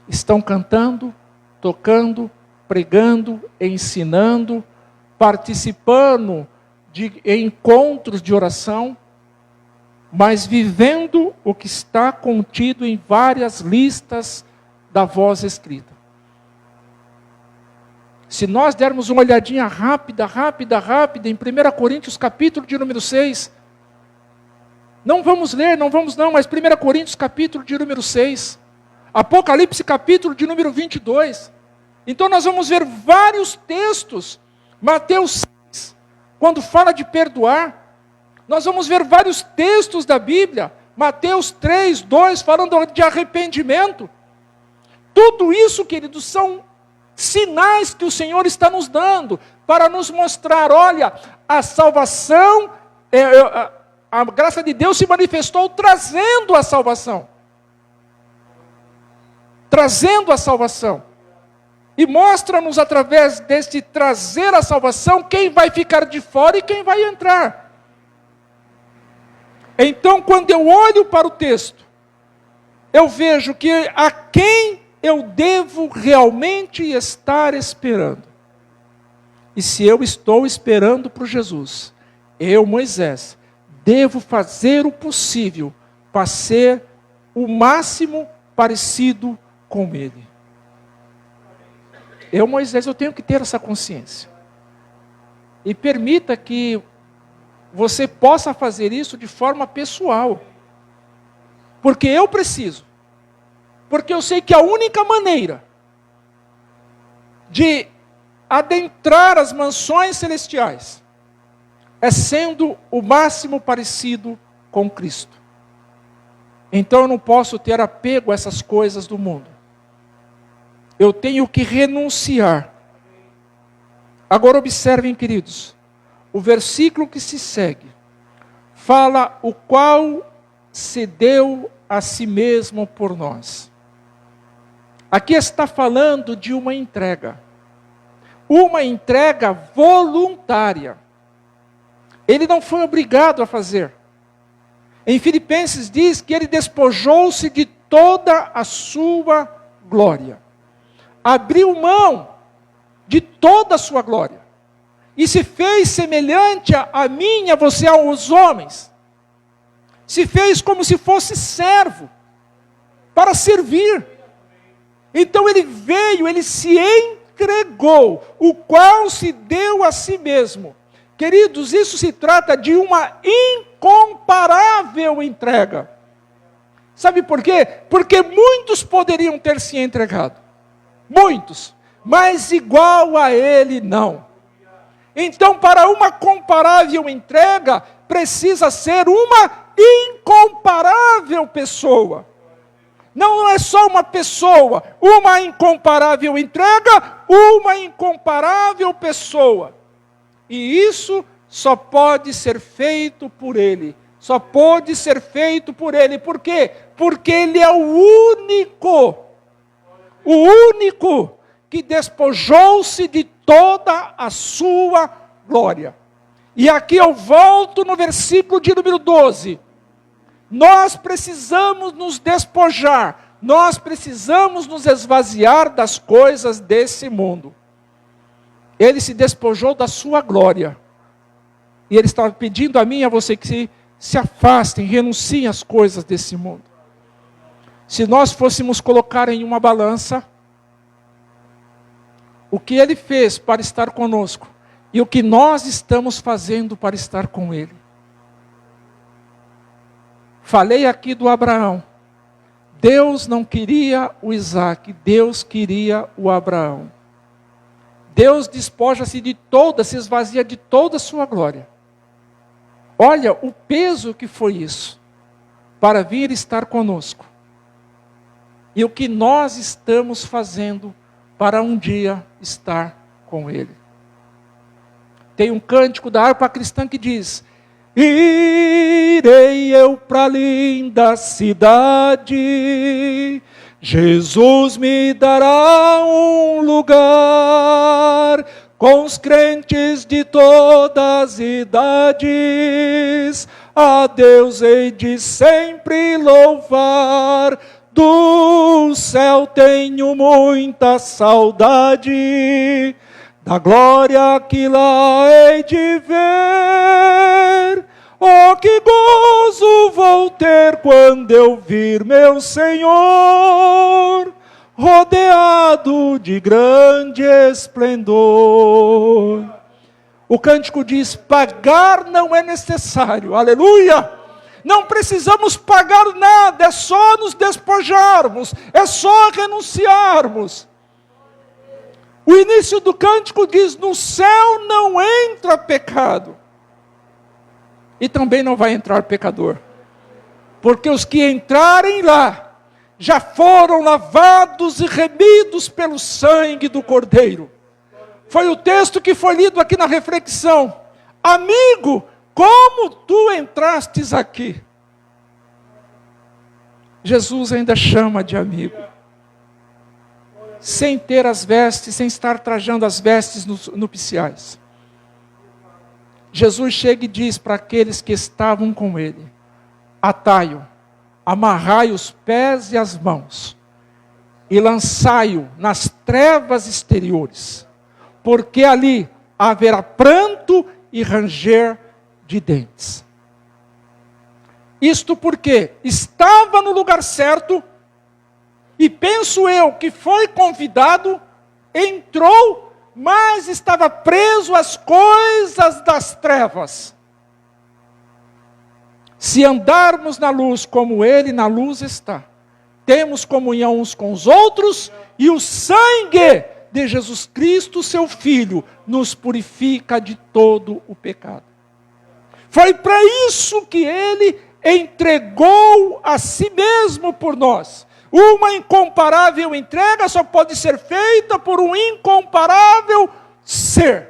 Estão cantando, tocando, pregando, ensinando, participando de encontros de oração, mas vivendo o que está contido em várias listas da voz escrita. Se nós dermos uma olhadinha rápida em 1 Coríntios capítulo de número 6, não vamos ler, mas 1 Coríntios capítulo de número 6, Apocalipse capítulo de número 22, então nós vamos ver vários textos, Mateus 6, quando fala de perdoar, nós vamos ver vários textos da Bíblia, Mateus 3, 2, falando de arrependimento. Tudo isso, queridos, são sinais que o Senhor está nos dando, para nos mostrar, olha, a salvação, a graça de Deus se manifestou trazendo a salvação. Trazendo a salvação. E mostra-nos através deste trazer a salvação, quem vai ficar de fora e quem vai entrar. Então, quando eu olho para o texto, eu vejo que a quem eu devo realmente estar esperando. E se eu estou esperando por Jesus, eu, Moisés, devo fazer o possível para ser o máximo parecido com Ele. Eu, Moisés, eu tenho que ter essa consciência. E permita que você possa fazer isso de forma pessoal. Porque eu preciso. Porque eu sei que a única maneira de adentrar as mansões celestiais é sendo o máximo parecido com Cristo. Então eu não posso ter apego a essas coisas do mundo. Eu tenho que renunciar. Agora observem, queridos, o versículo que se segue fala o qual se deu a si mesmo por nós. Aqui está falando de uma entrega voluntária. Ele não foi obrigado a fazer. Em Filipenses diz que ele despojou-se de toda a sua glória. Abriu mão de toda a sua glória. E se fez semelhante a mim, a você, aos homens. Se fez como se fosse servo, para servir. Então ele veio, ele se entregou, o qual se deu a si mesmo. Queridos, isso se trata de uma incomparável entrega. Sabe por quê? Porque muitos poderiam ter se entregado. Muitos. Mas igual a ele, não. Então, para uma comparável entrega, precisa ser uma incomparável pessoa. Não é só uma pessoa, uma incomparável entrega, uma incomparável pessoa. E isso só pode ser feito por Ele. Só pode ser feito por Ele. Por quê? Porque Ele é o único que despojou-se de toda a sua glória. E aqui eu volto no versículo de número 12. Nós precisamos nos despojar, nós precisamos nos esvaziar das coisas desse mundo. Ele se despojou da sua glória. E Ele estava pedindo a mim e a você que se afastem, renunciem às coisas desse mundo. Se nós fôssemos colocar em uma balança o que Ele fez para estar conosco e o que nós estamos fazendo para estar com Ele. Falei aqui do Abraão. Deus não queria o Isaac, Deus queria o Abraão. Deus despoja-se de toda, se esvazia de toda a sua glória. Olha o peso que foi isso, para vir estar conosco. E o que nós estamos fazendo para um dia estar com Ele. Tem um cântico da harpa cristã que diz: irei eu para a linda cidade, Jesus me dará um lugar, com os crentes de todas as idades, a Deus hei de sempre louvar, do céu tenho muita saudade, da glória que lá hei de ver. Oh, que gozo vou ter quando eu vir meu Senhor, rodeado coroado de grande esplendor. O cântico diz: pagar não é necessário, aleluia! Não precisamos pagar nada, é só nos despojarmos, é só renunciarmos. O início do cântico diz: no céu não entra pecado, e também não vai entrar pecador, porque os que entrarem lá, já foram lavados e remidos pelo sangue do Cordeiro. Foi o texto que foi lido aqui na reflexão. Amigo, como tu entrastes aqui? Jesus ainda chama de amigo. Sem ter as vestes, sem estar trajando as vestes nupciais. Jesus chega e diz para aqueles que estavam com ele: atai-o, amarrai os pés e as mãos, e lançai-o nas trevas exteriores, porque ali haverá pranto e ranger de dentes. Isto porque estava no lugar certo, e penso eu que foi convidado, entrou, mas estava preso às coisas das trevas. Se andarmos na luz como ele na luz está, temos comunhão uns com os outros, e o sangue de Jesus Cristo, seu Filho, nos purifica de todo o pecado. Foi para isso que ele entregou a si mesmo por nós. Uma incomparável entrega só pode ser feita por um incomparável ser.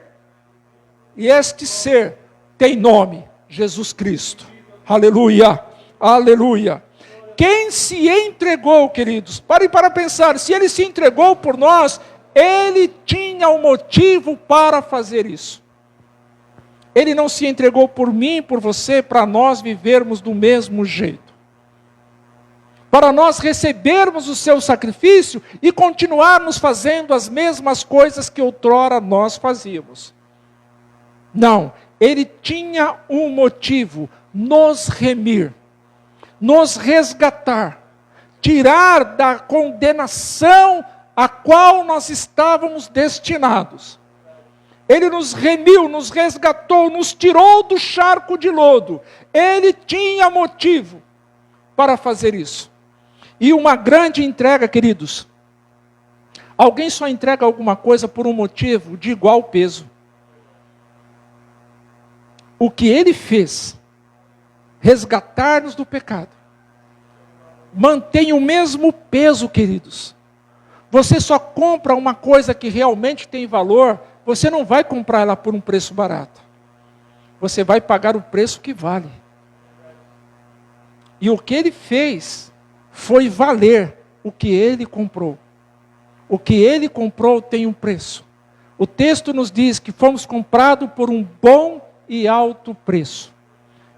E este ser tem nome: Jesus Cristo. Aleluia, aleluia. Quem se entregou, queridos? Parem para pensar, se ele se entregou por nós, ele tinha um motivo para fazer isso. Ele não se entregou por mim, por você, para nós vivermos do mesmo jeito. Para nós recebermos o seu sacrifício e continuarmos fazendo as mesmas coisas que outrora nós fazíamos. Não, ele tinha um motivo: nos remir, nos resgatar, tirar da condenação a qual nós estávamos destinados. Ele nos remiu, nos resgatou, nos tirou do charco de lodo. Ele tinha motivo para fazer isso. E uma grande entrega, queridos. Alguém só entrega alguma coisa por um motivo de igual peso. O que ele fez, resgatar-nos do pecado, mantém o mesmo peso, queridos. Você só compra uma coisa que realmente tem valor, você não vai comprar ela por um preço barato. Você vai pagar o preço que vale. E o que ele fez foi valer o que ele comprou. O que ele comprou tem um preço. O texto nos diz que fomos comprados por um bom e alto preço.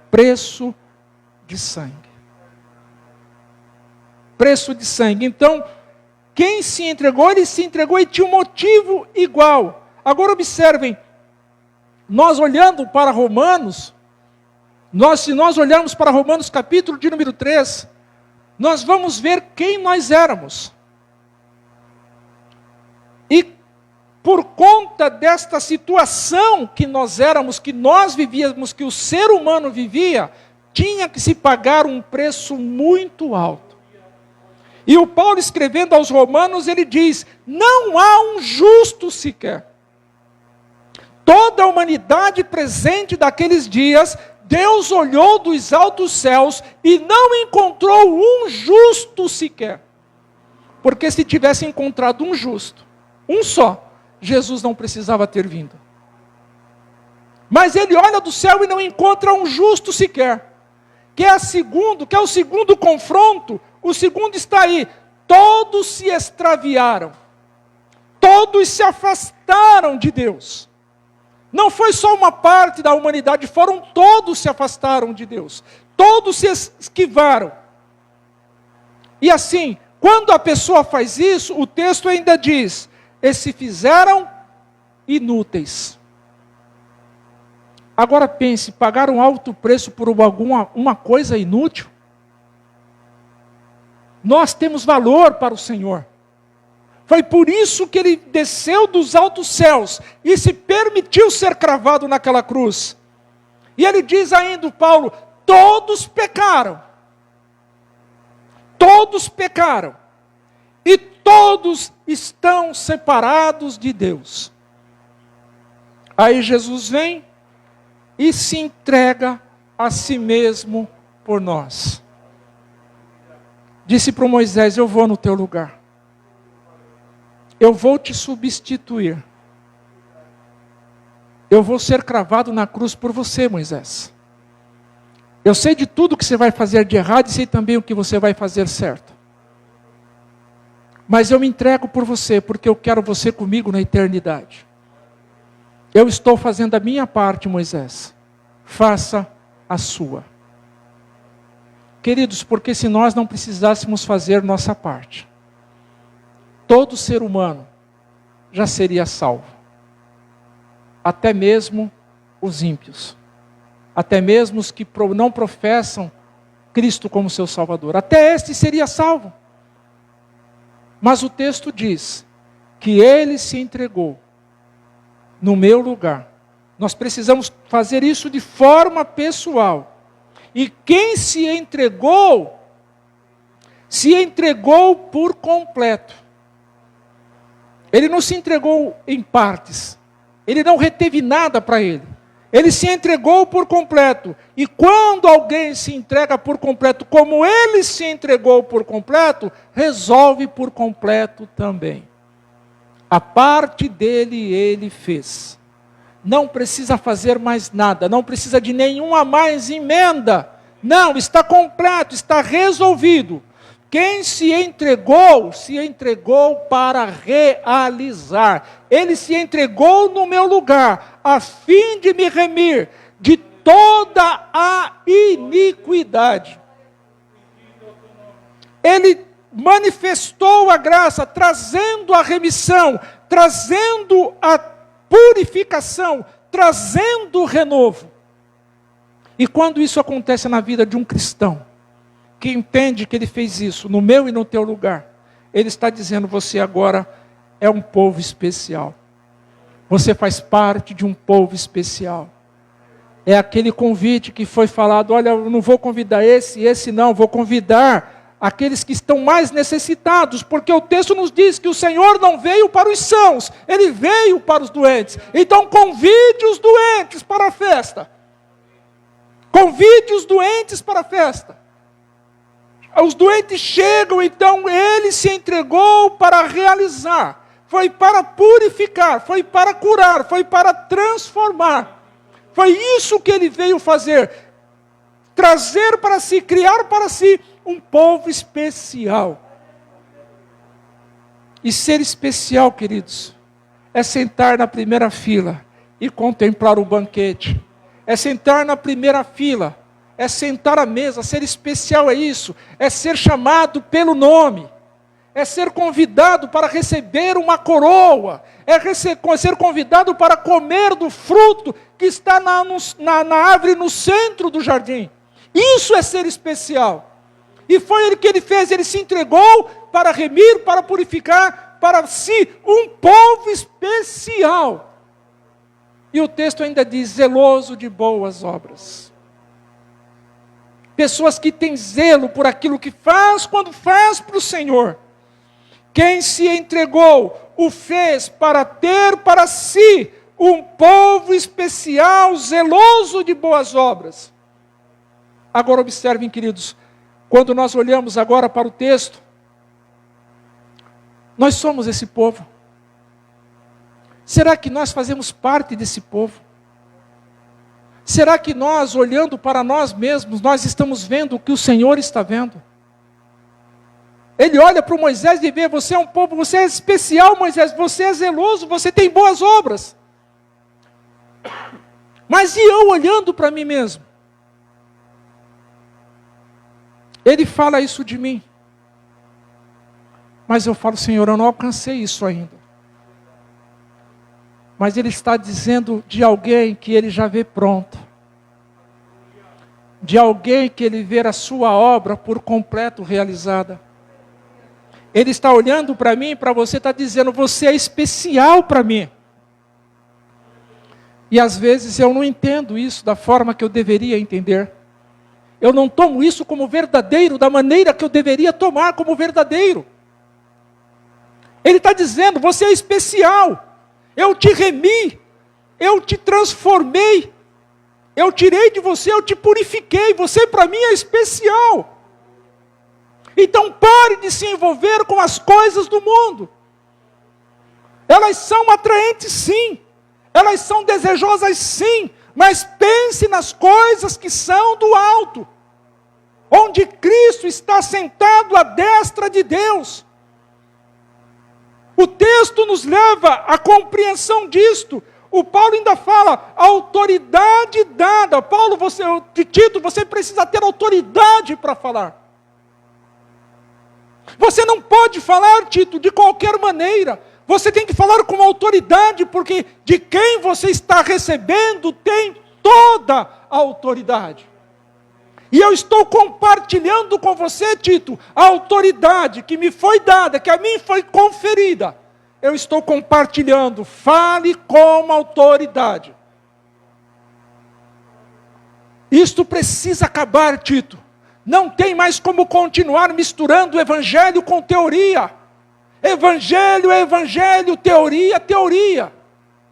Preço de sangue. Preço de sangue. Então, quem se entregou, ele se entregou e tinha um motivo igual. Agora observem, nós olhando para Romanos, se nós olharmos para Romanos capítulo de número 3, nós vamos ver quem nós éramos. E por conta desta situação que nós éramos, que nós vivíamos, que o ser humano vivia, tinha que se pagar um preço muito alto. E o Paulo, escrevendo aos Romanos, ele diz: não há um justo sequer. Toda a humanidade presente daqueles dias, Deus olhou dos altos céus e não encontrou um justo sequer. Porque se tivesse encontrado um justo, um só, Jesus não precisava ter vindo. Mas ele olha do céu e não encontra um justo sequer. Que é o segundo confronto. O segundo está aí: todos se extraviaram, todos se afastaram de Deus. Não foi só uma parte da humanidade, todos se afastaram de Deus, todos se esquivaram. E assim, quando a pessoa faz isso, o texto ainda diz: eles se fizeram inúteis. Agora pense, pagar um alto preço por uma coisa inútil? Nós temos valor para o Senhor. Foi por isso que ele desceu dos altos céus e se permitiu ser cravado naquela cruz. E ele diz ainda, Paulo, todos pecaram. Todos pecaram. E todos estão separados de Deus. Aí Jesus vem e se entrega a si mesmo por nós. Disse para Moisés, eu vou no teu lugar. Eu vou te substituir. Eu vou ser cravado na cruz por você, Moisés. Eu sei de tudo que você vai fazer de errado e sei também o que você vai fazer certo. Mas eu me entrego por você, porque eu quero você comigo na eternidade. Eu estou fazendo a minha parte, Moisés. Faça a sua. Queridos, porque se nós não precisássemos fazer nossa parte, todo ser humano já seria salvo. Até mesmo os ímpios. Até mesmo os que não professam Cristo como seu Salvador. Até este seria salvo. Mas o texto diz que ele se entregou no meu lugar. Nós precisamos fazer isso de forma pessoal. E quem se entregou por completo. Ele não se entregou em partes. Ele não reteve nada para ele. Ele se entregou por completo. E quando alguém se entrega por completo, como ele se entregou por completo, resolve por completo também. A parte dele ele fez. Não precisa fazer mais nada. Não precisa de nenhuma mais emenda. Não, está completo, está resolvido. Quem se entregou para realizar. Ele se entregou no meu lugar, a fim de me remir de toda a iniquidade. Ele manifestou a graça, trazendo a remissão, trazendo a purificação, trazendo o renovo. E quando isso acontece na vida de um cristão, que entende que ele fez isso no meu e no teu lugar, ele está dizendo, você agora é um povo especial. Você faz parte de um povo especial. É aquele convite que foi falado, olha, eu não vou convidar esse não, vou convidar aqueles que estão mais necessitados, porque o texto nos diz que o Senhor não veio para os sãos, Ele veio para os doentes. Então convide os doentes para a festa. Convide os doentes para a festa. Os doentes chegam, então ele se entregou para realizar. Foi para purificar, foi para curar, foi para transformar. Foi isso que ele veio fazer. Trazer para si, criar para si um povo especial. E ser especial, queridos, é sentar na primeira fila e contemplar o banquete. É sentar na primeira fila, é sentar à mesa. Ser especial é isso, é ser chamado pelo nome, é ser convidado para receber uma coroa, é ser convidado para comer do fruto que está na árvore no centro do jardim. Isso é ser especial. E foi ele que ele fez, ele se entregou para remir, para purificar para si um povo especial. E o texto ainda diz, zeloso de boas obras. Pessoas que têm zelo por aquilo que faz, quando faz para o Senhor. Quem se entregou, o fez para ter para si um povo especial, zeloso de boas obras. Agora observem, queridos, quando nós olhamos agora para o texto, nós somos esse povo. Será que nós fazemos parte desse povo? Será que nós, olhando para nós mesmos, nós estamos vendo o que o Senhor está vendo? Ele olha para o Moisés e vê, você é um povo, você é especial, Moisés, você é zeloso, você tem boas obras. Mas e eu olhando para mim mesmo? Ele fala isso de mim. Mas eu falo, Senhor, eu não alcancei isso ainda. Mas ele está dizendo de alguém que ele já vê pronto. De alguém que ele vê a sua obra por completo realizada. Ele está olhando para mim e para você, está dizendo, você é especial para mim. E às vezes eu não entendo isso da forma que eu deveria entender. Eu não tomo isso como verdadeiro, da maneira que eu deveria tomar como verdadeiro. Ele está dizendo, você é especial. Eu te remi, eu te transformei, eu tirei de você, eu te purifiquei, você para mim é especial. Então pare de se envolver com as coisas do mundo. Elas são atraentes sim, elas são desejosas sim, mas pense nas coisas que são do alto, onde Cristo está sentado à destra de Deus. O texto nos leva à compreensão disto. O Paulo ainda fala, autoridade dada. Paulo, Tito, você precisa ter autoridade para falar. Você não pode falar, Tito, de qualquer maneira. Você tem que falar com autoridade, porque de quem você está recebendo tem toda a autoridade. E eu estou compartilhando com você, Tito, a autoridade que me foi dada, que a mim foi conferida. Eu estou compartilhando, fale com autoridade. Isto precisa acabar, Tito. Não tem mais como continuar misturando evangelho com teoria. Evangelho é evangelho, teoria, teoria.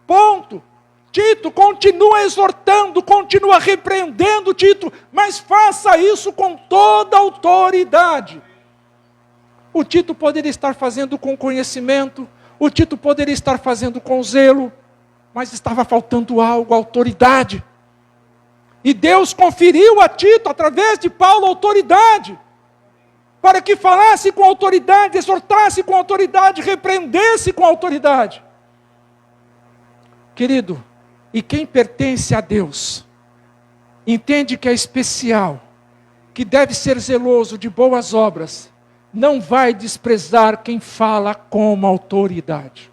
Ponto. Tito, continua exortando, continua repreendendo, Tito, mas faça isso com toda a autoridade. O Tito poderia estar fazendo com conhecimento, o Tito poderia estar fazendo com zelo, mas estava faltando algo, autoridade. E Deus conferiu a Tito, através de Paulo, autoridade, para que falasse com autoridade, exortasse com autoridade, repreendesse com autoridade. Querido, e quem pertence a Deus, entende que é especial, que deve ser zeloso de boas obras, não vai desprezar quem fala com autoridade.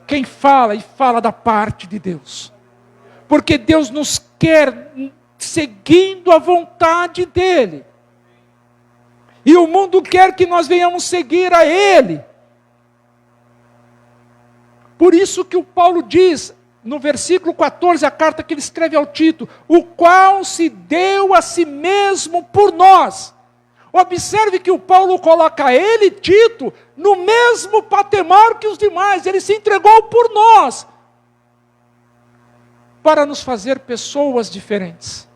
Quem fala e fala da parte de Deus. Porque Deus nos quer seguindo a vontade dEle. E o mundo quer que nós venhamos seguir a Ele. Por isso que o Paulo diz, no versículo 14, a carta que ele escreve ao Tito, o qual se deu a si mesmo por nós. Observe que o Paulo coloca ele, Tito, no mesmo patamar que os demais. Ele se entregou por nós, para nos fazer pessoas diferentes.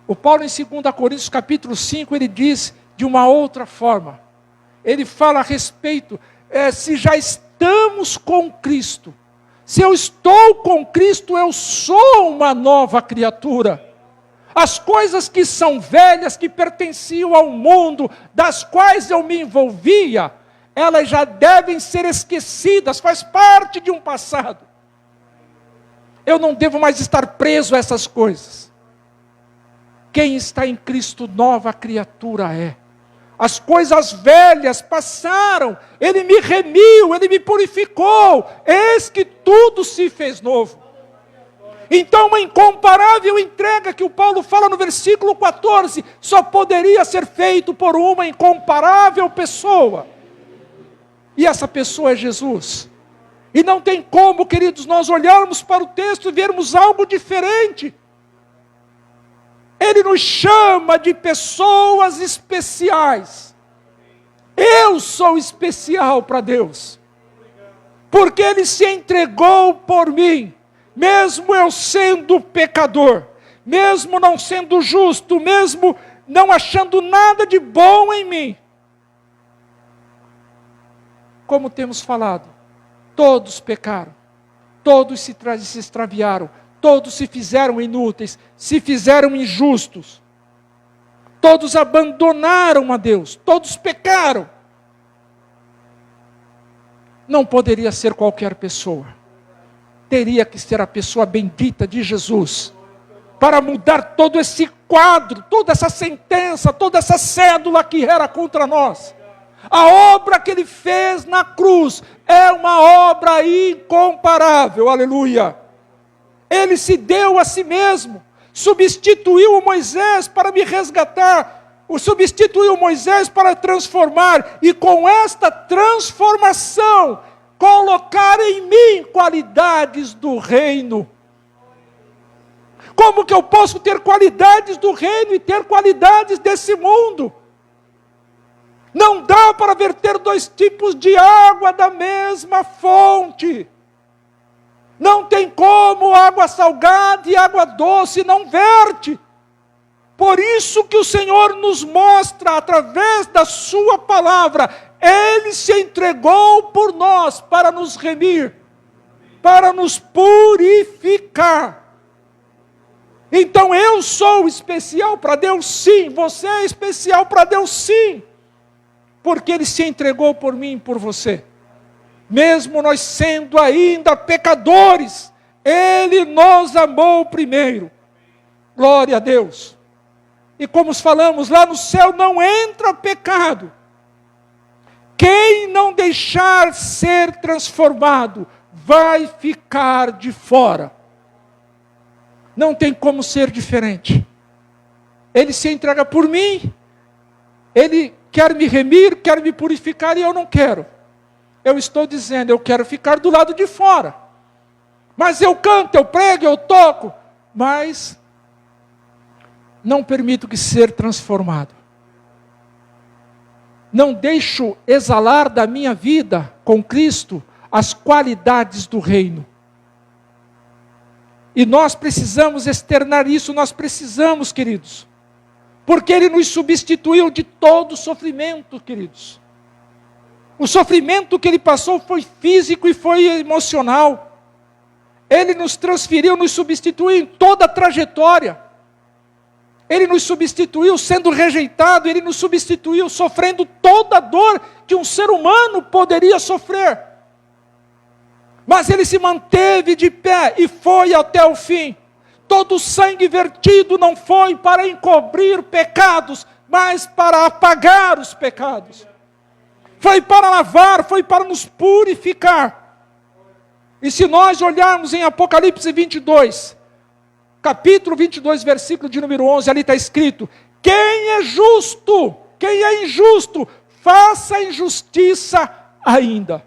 O Paulo em 2 Coríntios capítulo 5, ele diz de uma outra forma. Ele fala a respeito, se já estamos com Cristo, se eu estou com Cristo, eu sou uma nova criatura. As coisas que são velhas, que pertenciam ao mundo, das quais eu me envolvia, elas já devem ser esquecidas, faz parte de um passado. Eu não devo mais estar preso a essas coisas. Quem está em Cristo, nova criatura é. As coisas velhas passaram, Ele me remiu, Ele me purificou, eis que tudo se fez novo. Então uma incomparável entrega que o Paulo fala no versículo 14, só poderia ser feito por uma incomparável pessoa. E essa pessoa é Jesus. E não tem como, queridos, nós olharmos para o texto e vermos algo diferente. Ele nos chama de pessoas especiais. Eu sou especial para Deus. Porque Ele se entregou por mim. Mesmo eu sendo pecador. Mesmo não sendo justo. Mesmo não achando nada de bom em mim. Como temos falado. Todos pecaram. Todos se extraviaram. Todos se fizeram inúteis, se fizeram injustos. Todos abandonaram a Deus, todos pecaram. Não poderia ser qualquer pessoa. Teria que ser a pessoa bendita de Jesus, para mudar todo esse quadro, toda essa sentença, toda essa cédula que era contra nós. A obra que Ele fez na cruz é uma obra incomparável, aleluia. Ele se deu a si mesmo, substituiu o Moisés para me resgatar. substituiu Moisés para transformar, e com esta transformação, colocar em mim qualidades do reino. Como que eu posso ter qualidades do reino e ter qualidades desse mundo? Não dá para verter dois tipos de água da mesma fonte. Não tem como água salgada e água doce, não verte. Por isso que o Senhor nos mostra, através da sua palavra, Ele se entregou por nós para nos remir, para nos purificar. Então eu sou especial para Deus, sim. Você é especial para Deus, sim. Porque Ele se entregou por mim e por você. Mesmo nós sendo ainda pecadores, Ele nos amou primeiro. Glória a Deus. E como falamos, lá no céu não entra pecado. Quem não deixar ser transformado, vai ficar de fora. Não tem como ser diferente. Ele se entrega por mim. Ele quer me remir, quer me purificar, e eu não quero. Eu estou dizendo, eu quero ficar do lado de fora. Mas eu canto, eu prego, eu toco, mas não permito que ser transformado. Não deixo exalar da minha vida com Cristo as qualidades do reino. E nós precisamos externar isso, nós precisamos, queridos. Porque Ele nos substituiu de todo sofrimento, queridos. O sofrimento que Ele passou foi físico e foi emocional. Ele nos transferiu, nos substituiu em toda a trajetória. Ele nos substituiu sendo rejeitado, Ele nos substituiu sofrendo toda a dor que um ser humano poderia sofrer. Mas Ele se manteve de pé e foi até o fim. Todo o sangue vertido não foi para encobrir pecados, mas para apagar os pecados. Foi para lavar, foi para nos purificar. E se nós olharmos em Apocalipse 22, capítulo 22, versículo de número 11, ali está escrito: quem é justo, quem é injusto, faça injustiça ainda.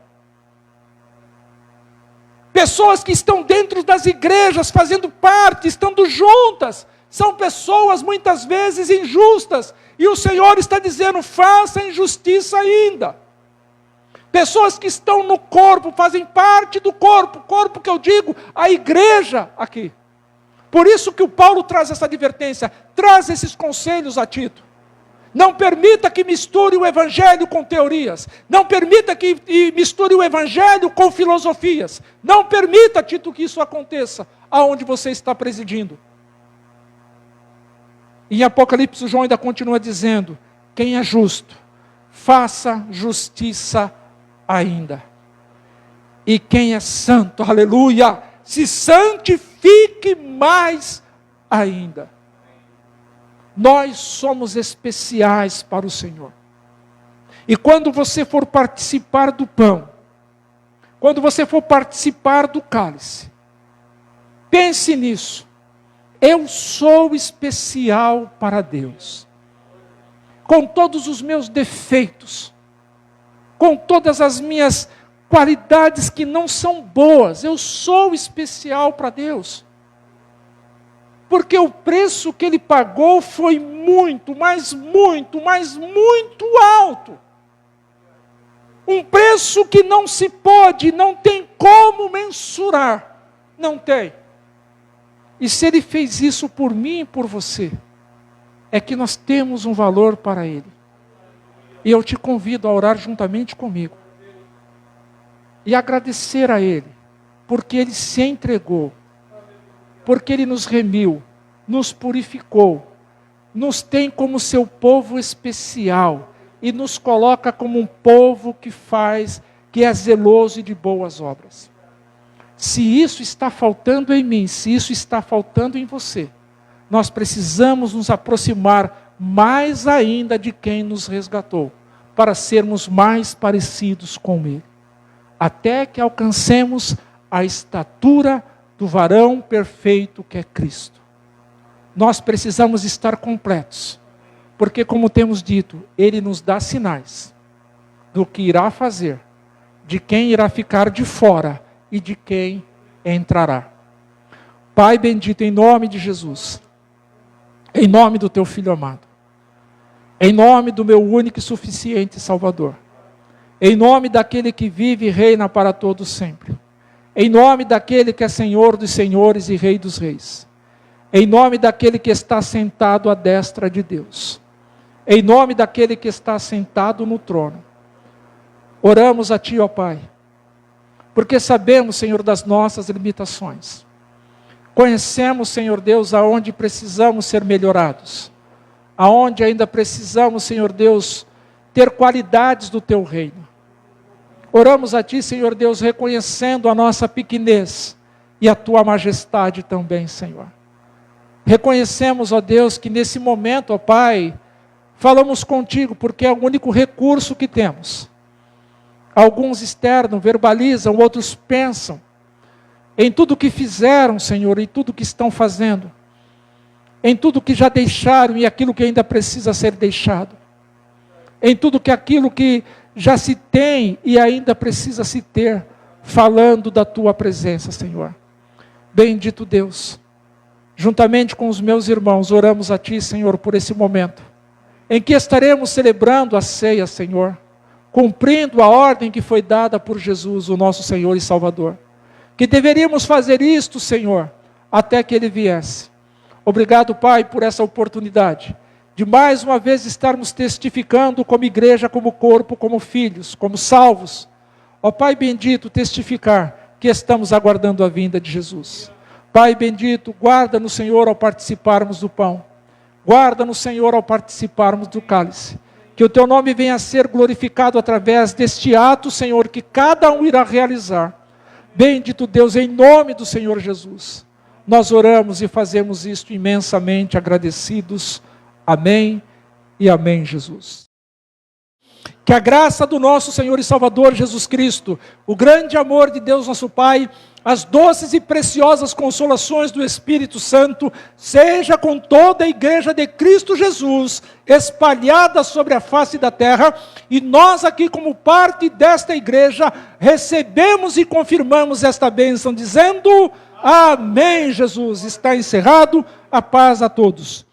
Pessoas que estão dentro das igrejas, fazendo parte, estando juntas, são pessoas muitas vezes injustas, e o Senhor está dizendo, faça injustiça ainda. Pessoas que estão no corpo, fazem parte do corpo que eu digo, a igreja aqui. Por isso que o Paulo traz essa advertência, traz esses conselhos a Tito. Não permita que misture o evangelho com teorias. Não permita que misture o evangelho com filosofias. Não permita, Tito, que isso aconteça aonde você está presidindo. Em Apocalipse, João ainda continua dizendo, quem é justo, faça justiça ainda. E quem é santo, aleluia, se santifique mais ainda. Nós somos especiais para o Senhor. E quando você for participar do pão, quando você for participar do cálice, pense nisso. Eu sou especial para Deus. Com todos os meus defeitos, com todas as minhas qualidades que não são boas, eu sou especial para Deus. Porque o preço que Ele pagou foi muito, mas muito, mas muito alto. Um preço que não se pode, não tem como mensurar. Não tem. E se Ele fez isso por mim e por você, é que nós temos um valor para Ele. E eu te convido a orar juntamente comigo. E agradecer a Ele, porque Ele se entregou. Porque Ele nos remiu, nos purificou, nos tem como seu povo especial e nos coloca como um povo que é zeloso e de boas obras. Se isso está faltando em mim, se isso está faltando em você, nós precisamos nos aproximar mais ainda de quem nos resgatou, para sermos mais parecidos com Ele, até que alcancemos a estatura do varão perfeito que é Cristo. Nós precisamos estar completos, Porque, como temos dito, Ele nos dá sinais do que irá fazer, de quem irá ficar de fora e de quem entrará. Pai bendito, em nome de Jesus, em nome do Teu Filho amado, em nome do meu único e suficiente Salvador, em nome daquele que vive e reina para todos sempre, em nome daquele que é Senhor dos senhores e Rei dos reis, em nome daquele que está sentado à destra de Deus, em nome daquele que está sentado no trono, oramos a Ti, ó Pai, porque sabemos, Senhor, das nossas limitações. Conhecemos, Senhor Deus, aonde precisamos ser melhorados, aonde ainda precisamos, Senhor Deus, ter qualidades do Teu reino. Oramos a Ti, Senhor Deus, reconhecendo a nossa pequenez e a Tua majestade também, Senhor. Reconhecemos, ó Deus, que nesse momento, ó Pai, falamos contigo porque é o único recurso que temos. Alguns externam, verbalizam, outros pensam em tudo que fizeram, Senhor, em tudo que estão fazendo, em tudo que já deixaram e aquilo que ainda precisa ser deixado, em tudo que aquilo que já se tem e ainda precisa se ter, falando da Tua presença, Senhor. Bendito Deus, juntamente com os meus irmãos, oramos a Ti, Senhor, por esse momento, em que estaremos celebrando a ceia, Senhor, cumprindo a ordem que foi dada por Jesus, o nosso Senhor e Salvador. Que deveríamos fazer isto, Senhor, até que Ele viesse. Obrigado, Pai, por essa oportunidade de mais uma vez estarmos testificando como igreja, como corpo, como filhos, como salvos. Ó Pai bendito, testificar que estamos aguardando a vinda de Jesus. Pai bendito, guarda-nos, Senhor, ao participarmos do pão. Guarda-nos, Senhor, ao participarmos do cálice. Que o Teu nome venha a ser glorificado através deste ato, Senhor, que cada um irá realizar. Bendito Deus, em nome do Senhor Jesus. Nós oramos e fazemos isto imensamente agradecidos. Amém e amém, Jesus. Que a graça do nosso Senhor e Salvador Jesus Cristo, o grande amor de Deus nosso Pai, as doces e preciosas consolações do Espírito Santo, seja com toda a igreja de Cristo Jesus, espalhada sobre a face da terra, e nós aqui como parte desta igreja, recebemos e confirmamos esta bênção, dizendo, amém, Jesus. Está encerrado, a paz a todos.